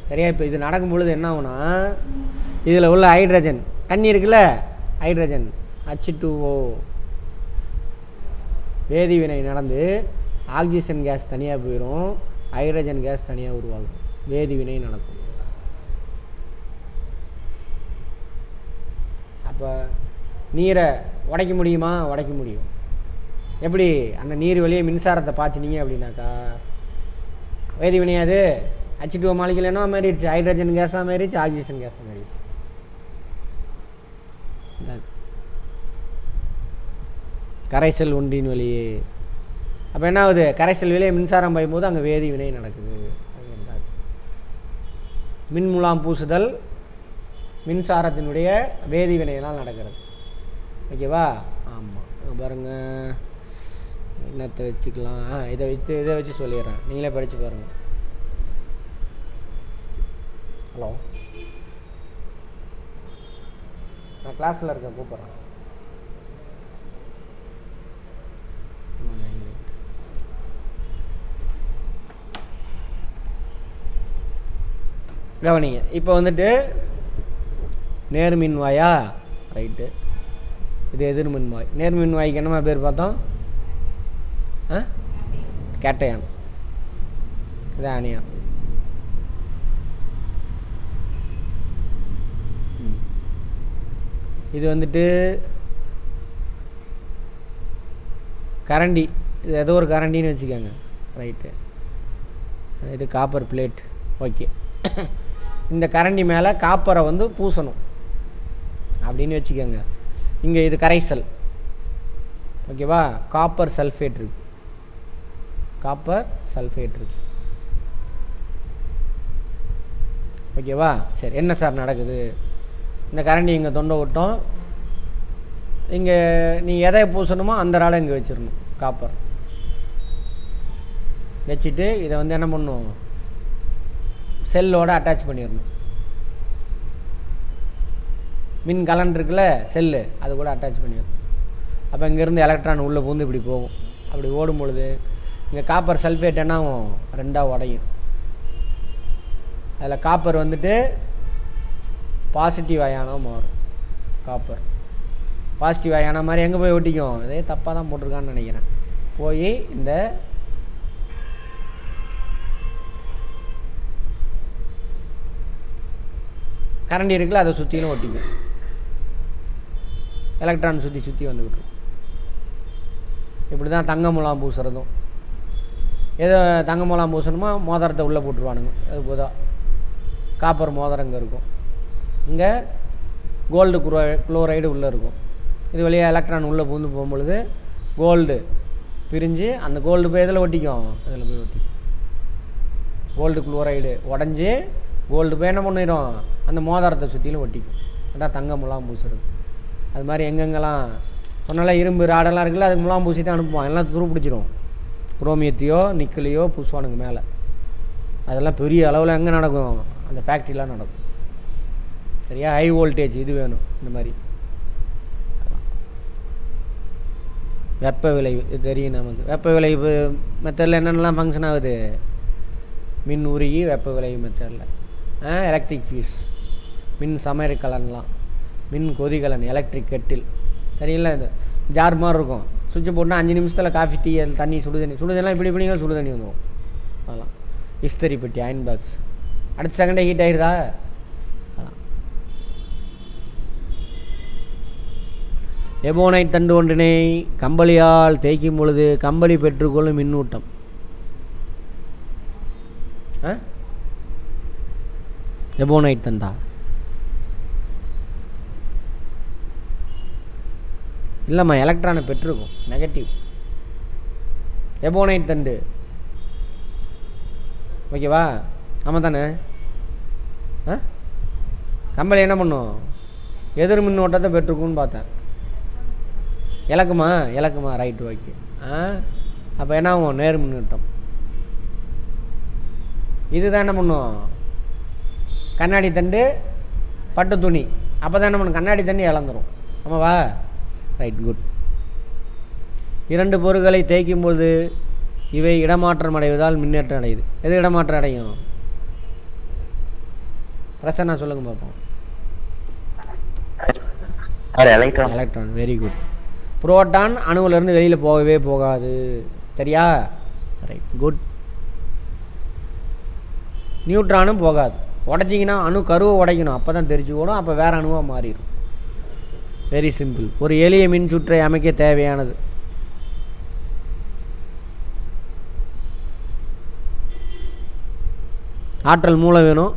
சரியா? இப்போ இது நடக்கும் பொழுது என்ன ஆகுனா, இதில் உள்ள ஹைட்ரஜன், தண்ணி இருக்குல்ல, ஹைட்ரஜன் H2O வேதிவினை நடந்து ஆக்சிஜன் கேஸ் தனியாக போயிடும், ஹைட்ரஜன் கேஸ் தனியாக உருவாகும். வேதிவினை நடக்கும். அப்போ நீரை உடைக்க முடியுமா? உடைக்க முடியும். எப்படி? அந்த நீர் வழியே மின்சாரத்தை பாய்ச்சினீங்க அப்படின்னாக்கா வேதி வினையாது. H2O மாலிகுல் என்ன மாறிடுச்சு? ஹைட்ரஜன் கேஸாக மாறிடுச்சு, ஆக்சிஜன் கேஸாக மாறிடுச்சு. கரைசல் ஒன்றின் வழியே. அப்போ என்ன ஆகுது? கரைசல் வெளியே மின்சாரம் பாயும் போது அங்கே வேதி வினை நடக்குது. மின்முலாம் பூசுதல் மின்சாரத்தினுடைய வேதி வினையினால் நடக்கிறது. ஓகேவா? ஆமாம். பாருங்கள், என்னத்தை வச்சுக்கலாம்? இதை வச்சு சொல்லிடுறேன், நீங்களே படித்து பாருங்கள். ஹலோ, நான் கிளாஸில் இருக்கேன், கூப்பிட்றேன். கவனிங்க. இப்போ வந்துட்டு நேர்மின்வாயா? ரைட்டு. இது எதிர்மின்வாய். நேர்மின்வாய்க்கு என்னமா பேர் பார்த்தோம்? கேட்டையான். இது அணியான். இது வந்துட்டு கரண்டி. இது ஏதோ ஒரு கரண்டின்னு வச்சுக்கோங்க. ரைட்டு. இது காப்பர் பிளேட். ஓகே. இந்த கரண்டி மேலே காப்பரை வந்து பூசணும் அப்படின்னு வச்சுக்கோங்க. இங்கே இது கரைசல். ஓகேவா? காப்பர் சல்ஃபேட் இருக்கு, காப்பர் சல்ஃபேட் இருக்கு. ஓகேவா? சரி, என்ன சார் நடக்குது? இந்த கரண்டி இங்கே தொண்டை விட்டோம். இங்கே நீ எதை பூசணுமோ அந்த ராடை இங்கே வச்சிடணும். காப்பர் வச்சுட்டு இதை வந்து என்ன பண்ணணும்? செல்லோடு அட்டாச் பண்ணிடணும். மின் கலன் இருக்குல்ல, செல்லு, அது கூட அட்டாச் பண்ணிடணும். அப்போ இங்கேருந்து எலக்ட்ரான் உள்ளே பூந்து இப்படி போகும். அப்படி ஓடும் பொழுது இங்கே காப்பர் சல்ஃபேட் என்ன ஆகும்? ரெண்டாக உடையும். அதில் காப்பர் வந்துட்டு பாசிட்டிவ் அயானாக மாறும். காப்பர் பாசிட்டிவ் அயானா மாதிரி எங்கே போய் ஒட்டிக்கும்? இதே தப்பாக தான் போட்டிருக்கான்னு நினைக்கிறேன். போய் இந்த கரண்டி இருக்குல்ல, அதை சுற்றின்னு ஒட்டிக்கும். எலக்ட்ரான் சுற்றி சுற்றி வந்துக்கிட்டு. இப்படி தான் தங்க முலாம் பூசுறதும். ஏதோ தங்க முலாம் பூசணுமா, மோதிரத்தை உள்ளே போட்டுருவானுங்க. அது போதா காப்பர் மோதிரம் இங்கே இருக்கும், இங்கே கோல்டு குளோரைடு உள்ளே இருக்கும். இது வழியாக எலக்ட்ரான் உள்ளே பூந்து போகும்பொழுது கோல்டு பிரிஞ்சு அந்த கோல்டு போய் இதில் ஒட்டிக்கும். அதில் போய் ஒட்டிக்கும். கோல்டு குளோரைடு உடஞ்சி கோல்டு போய் என்ன பண்ணிடும், அந்த மோதிரத்தை சுற்றிலும் ஒட்டிக்கும். அதான் தங்க முலாம் பூசுறது. அது மாதிரி எங்கெங்கெல்லாம் சொன்னால இரும்பு ராடெல்லாம் இருக்குல்ல, அதுக்கு முலாம் பூசி தான் அனுப்புவான். எல்லாம் துரு பிடிச்சிரும். குரோமியத்தையோ நிக்கலையோ பூசுவானுங்க மேலே. அதெல்லாம் பெரிய அளவில் எங்கே நடக்கும், அந்த ஃபேக்ட்ரிலாம் நடக்கும். சரியா, ஹை வோல்டேஜ் இது வேணும். இந்த மாதிரி வெப்ப விளைவு இது தெரியும் நமக்கு. வெப்ப விளைவு மெத்தடில் என்னென்னலாம் ஃபங்க்ஷன் ஆகுது, மின் உருகி வெப்ப விளைவு மெத்தடில் எலக்ட்ரிக் ஃபியூஸ், மின் சமையற்கலன்லாம், மின் கொதிகலன், எலக்ட்ரிக் கெட்டில். சரிங்களா, இது ஜார் மாதிரி இருக்கும். சுவிட்சை போட்டால் 5 நிமிஷத்தில் காஃபி டீ தண்ணி சுடுதண்ணி இப்படி இப்படிங்க சுடுதண்ணி வந்துடும். அதெல்லாம் இஸ்திரி பெட்டி, அயன் பாக்ஸ் அடுத்த செகண்டே ஹீட் ஆகிடுதா. எபோனைட் தண்டு ஒன்றினை கம்பளியால் தேய்க்கும் பொழுது கம்பளி பெற்றுக்கொள்ளும் மின்னூட்டம். எபோனைட் தண்டா இல்லைம்மா, எலக்ட்ரானை பெற்றிருக்கும். நெகட்டிவ் எபோனைட் தண்டு. ஓகேவா, ஆமாம் தானே. கம்பளி என்ன பண்ணும், எதிர் மின்னோட்டத்தை பெற்றுக்கும்னு பார்த்தேன். இலக்குமா ரைட்டு, ஓகே. அப்போ என்ன ஆகும், நேர் மின்னூட்டம். இதுதான் என்ன பண்ணும், கண்ணாடி தண்டு பட்டு துணி. அப்போ தான் என்ன பண்ணும், கண்ணாடி தண்ணி இழந்துடும். ஆமாவா, ரைட், குட். 2 பொருட்களை தேய்க்கும்போது இவை இடமாற்றம் அடைவதால் மின்னேற்றம் அடையுது. எது இடமாற்றம் அடையும், பிரசன்னா சொல்லுங்க பார்ப்போம். Electron, very good. புரோட்டான் அணுவிலிருந்து வெளியில் போகவே போகாது. சரியா, ரைட், குட். நியூட்ரானும் போகாது. உடச்சிங்கன்னா அணு கருவை உடைக்கணும், அப்போ தான் தெரிஞ்சு ஓடும், அப்போ வேறு அணுவாக மாறிடும். Very simple. ஒரு எளிய மின் சுற்றை அமைக்க தேவையானது ஆற்றல் மூலம் வேணும்.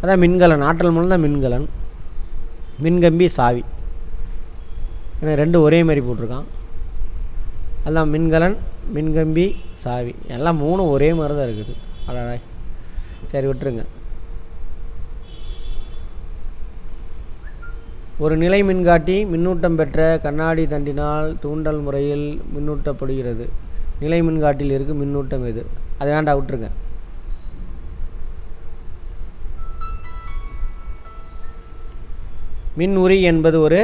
அதான் மின்கலன். ஆற்றல் மூலம் தான் மின்கலன். மின்கம்பி, சாவி. ஏன்னா 2 ஒரே மாதிரி போட்டிருக்கான். அதான் மின்கலன், மின்கம்பி, சாவி எல்லாம் 3 ஒரே மாதிரி தான் இருக்குது. அடடா, சரி விட்டுருங்க. ஒரு நிலை மின்காட்டி மின்னூட்டம் பெற்ற கண்ணாடி தண்டினால் தூண்டல் முறையில் மின்னூட்டப்படுகிறது. நிலை மின்காட்டியில் இருக்கும் மின்னூட்டம் எது, அது வேண்டாம், விட்டுருங்க. மின் உரி என்பது ஒரு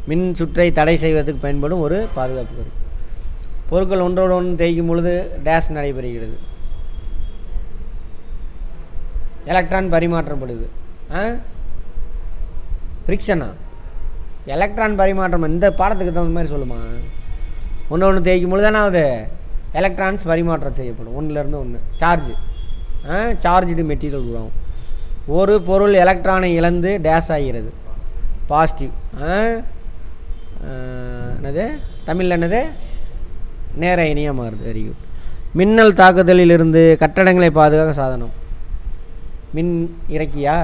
மின் சுற்றை தடை செய்வதற்கு பயன்படும் ஒரு பாதுகாப்பு கருவி. பொருட்கள் ஒன்றோடு ஒன்று தேய்க்கும் பொழுது டேஷ் நடைபெறுகிறது, எலக்ட்ரான் பரிமாற்றப்படுது. ஃப்ரிக்ஷனா, எலக்ட்ரான் பரிமாற்றம். இந்த பாடத்துக்கு தகுந்த மாதிரி சொல்லுமா. ஒன்று தேய்க்கும் பொழுது தானே ஆகுது, எலக்ட்ரான்ஸ் பரிமாற்றம் செய்யப்படும். 1லேருந்து 1 சார்ஜ்டு மெட்டீரியல் உருவாகும். ஒரு பொருள் எலக்ட்ரானை இழந்து டேஷ் ஆகிறது, பாசிட்டிவ். என்னது தமிழில் என்னது, நேர இணையாக மாறுது. Very good. மின்னல் தாக்குதலிலிருந்து கட்டடங்களை பாதுகாக்க சாதனம். மின் இறக்கியா,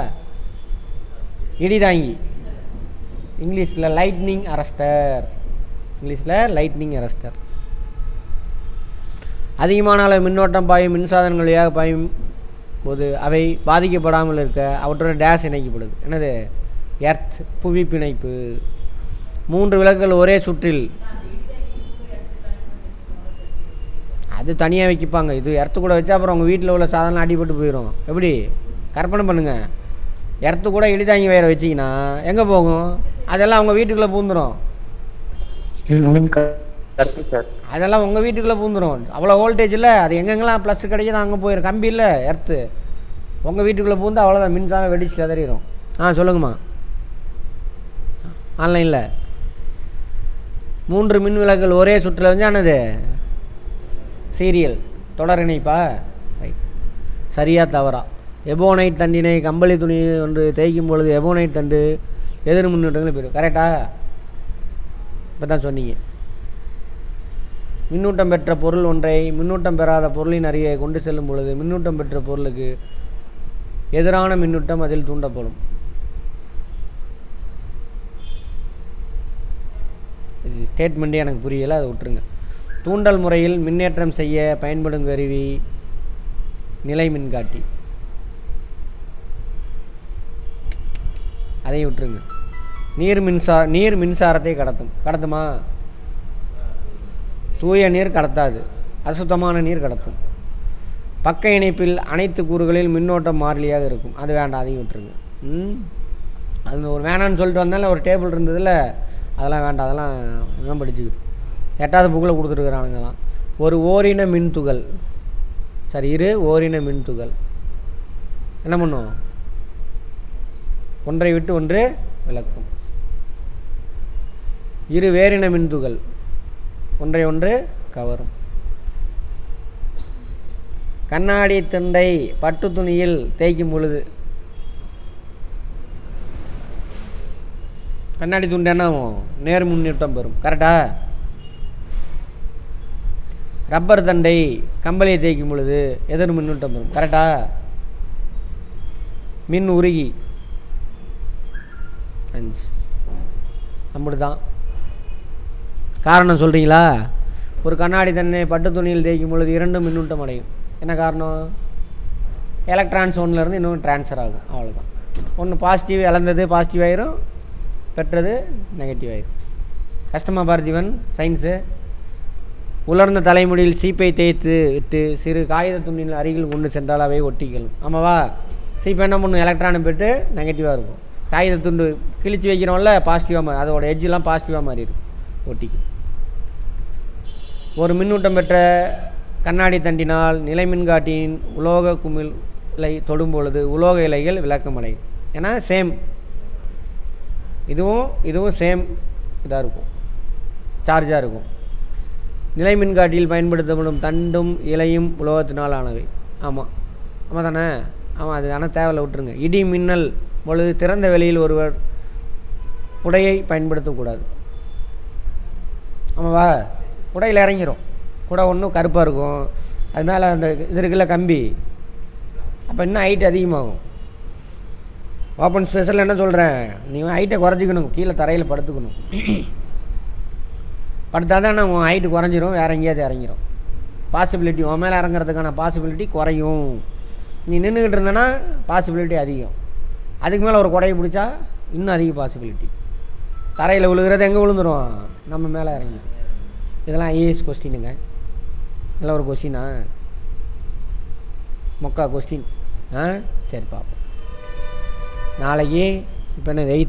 இடிதாங்கி. இங்கிலீஷில் லைட்னிங் அரஸ்டர். அதிகமான அளவு மின்னோட்டம் பாயும் மின்சாதனங்கள் வழியாக பாயும் போது அவை பாதிக்கப்படாமல் இருக்க அவற்றோட டேஷ் இணைக்கப்படுது. என்னது, எர்த், புவி பிணைப்பு. 3 விளக்குகள் ஒரே சுற்றில், அது தனியாக வைக்கிப்பாங்க. இது எர்த்து கூட வச்சா அப்புறம் உங்கள் வீட்டில் உள்ள சாதனம் அடிபட்டு போயிடும். எப்படி கற்பனை பண்ணுங்கள், எர்த்து கூட இடிதாங்கி வயரை வச்சிங்கன்னா எங்கே போகும், அதெல்லாம் அவங்க வீட்டுக்குள்ளே பூந்துடும். அதெல்லாம் உங்கள் வீட்டுக்குள்ளே பூந்துடும். அவ்வளோ வோல்டேஜ் இல்லை, அது எங்கெங்கெல்லாம் ப்ளஸ் கிடைக்குதோ அங்கே போயிடும். கம்பி இல்லை, எர்த்து உங்கள் வீட்டுக்குள்ளே பூந்து அவ்வளோதான், மின்சாரம் வெடிச்சு சிதறிடும். சொல்லுங்கம்மா. ஆன்லைனில் 3 மின் விளக்குகள் ஒரே சுற்றில் வந்து ஆனது சீரியல் தொடர் இணைப்பா, ரைட். சரியா தவறா. எபோனைட் தண்டினை கம்பளி துணி ஒன்று தேய்க்கும் பொழுது எபோனைட் தண்டு எதிர் மின்னூட்டங்கள் போயிடும். கரெக்டா, இப்போ தான் சொன்னீங்க. மின்னூட்டம் பெற்ற பொருள் ஒன்றை மின்னூட்டம் பெறாத பொருளின் அருகே கொண்டு செல்லும் பொழுது மின்னூட்டம் பெற்ற பொருளுக்கு எதிரான மின்னூட்டம் அதில் தூண்டப்படும். இது ஸ்டேட்மெண்ட்டே எனக்கு புரியலை, அதை விட்டுருங்க. தூண்டல் முறையில் மின்னேற்றம் செய்ய பயன்படும் கருவி நிலை மின்காட்டி. அதை விட்டுருங்க. நீர் மின்சாரத்தை கடத்துமா? தூய நீர் கடத்தாது, அசுத்தமான நீர் கடத்தும். பக்க இணைப்பில் அனைத்து கூறுகளில் மின்னோட்டம் மாறிலியாக இருக்கும். அது வேண்டாம், அதையும் விட்டுருங்க. அது ஒரு வேணான்னு சொல்லிட்டு வந்தாலும் ஒரு டேபிள் இருந்ததில்ல, அதெல்லாம் வேண்டாம், அதெல்லாம் இன்னும் படிச்சுக்கிட்டு 8வது புக்கில் கொடுத்துருக்குறானுங்கலாம். ஒரு ஓரின மின்துகள், இரு ஓரின மின்துகள் என்ன பண்ணும்? ஒன்றை விட்டு ஒன்று விளக்கும். இரு வேறின மின்துகள் ஒன்றை ஒன்று கவரும். கண்ணாடி துண்டை பட்டு துணியில் தேய்க்கும் பொழுது கண்ணாடி துண்டு என்ன ஆகும்? நேர் மின்னூட்டம் பெறும். கரெக்டா? ரப்பர் தண்டை கம்பளியை தேய்க்கும் பொழுது எதிர் மின்னூட்டம் பெறும். கரெக்டா? மின் உருகி 5 அப்படி தான். காரணம் சொல்கிறீங்களா? ஒரு கண்ணாடி தன்னை பட்டு துணியில் தேய்க்கும் பொழுது 2 மின்னூட்டம் அடையும். என்ன காரணம்? எலக்ட்ரான்ஸ் ஒன்றுலேருந்து இன்னொன்று ட்ரான்ஸ்ஃபர் ஆகும். அவ்வளோதான். ஒன்று பாசிட்டிவ் இழந்தது பாசிட்டிவ் ஆயிரும், பெற்றது நெகட்டிவ் ஆயிரும். கஷ்டமாக பார்த்திவன் சயின்ஸு. உலர்ந்த தலைமுடியில் சீப்பை தேய்த்து விட்டு சிறு காகித துணியில் அருகில் கொண்டு சென்றால் அவை ஒட்டிக்கணும். ஆமாவா? சீப்பை என்ன பண்ணும்? எலக்ட்ரானை பெற்று நெகட்டிவாக இருக்கும். காகித துண்டு கிழிச்சு வைக்கிறோம்ல, பாசிட்டிவாக மாறி, அதோட எட்ஜெலாம் பாசிட்டிவாக மாறி இருக்கும், ஒட்டிக்கும். ஒரு மின்னூட்டம் பெற்ற கண்ணாடி தண்டினால் நிலை மின்காட்டியின் உலோக குமிழை தொடும் பொழுது உலோக இலைகள் விளக்கமடையும். ஏன்னா சேம், இதுவும் சேம் இதாக இருக்கும், சார்ஜாக இருக்கும். நிலை மின்காட்டியில் பயன்படுத்தப்படும் தண்டும் இலையும் உலோகத்தினால் ஆனவை. ஆமாம் தானே? ஆமாம், அது ஆனால் தேவையில்லை, விட்டுருங்க. இடி மின்னல் பொழுது திறந்த வெளியில் ஒருவர் உடையை பயன்படுத்தக்கூடாது. ஆமாவா? குடையில் இறங்கிரும். குடை ஒன்றும் கருப்பாக இருக்கும், அது மேலே அந்த இது இருக்குல்ல கம்பி, அப்போ இன்னும் ஹைட் அதிகமாகும். ஓப்பன் ஸ்பேஸில் என்ன சொல்கிறேன், நீ ஹைட்டை குறைச்சிக்கணும், கீழே தரையில் படுத்துக்கணும். படுத்தா தான் உன் ஹைட்டு குறைஞ்சிரும், வேறு எங்கேயாவது இறங்கிரும். பாசிபிலிட்டி உன் மேலே இறங்குறதுக்கான பாசிபிலிட்டி குறையும். நீ நின்றுக்கிட்டு இருந்தேன்னா பாசிபிலிட்டி அதிகம். அதுக்கு மேலே ஒரு குடையை பிடிச்சா இன்னும் அதிக பாசிபிலிட்டி. தரையில் விழுகிறது எங்கே விழுந்துடும்? நம்ம மேலே இறங்கி. இதெல்லாம் ஐஏஎஸ் கொஸ்டினுங்க. இதெல்லாம் ஒரு கொஸ்டினா? மொக்கா கொஸ்டின். சரி பார்ப்போம் நாளைக்கு. இப்போ என்ன 8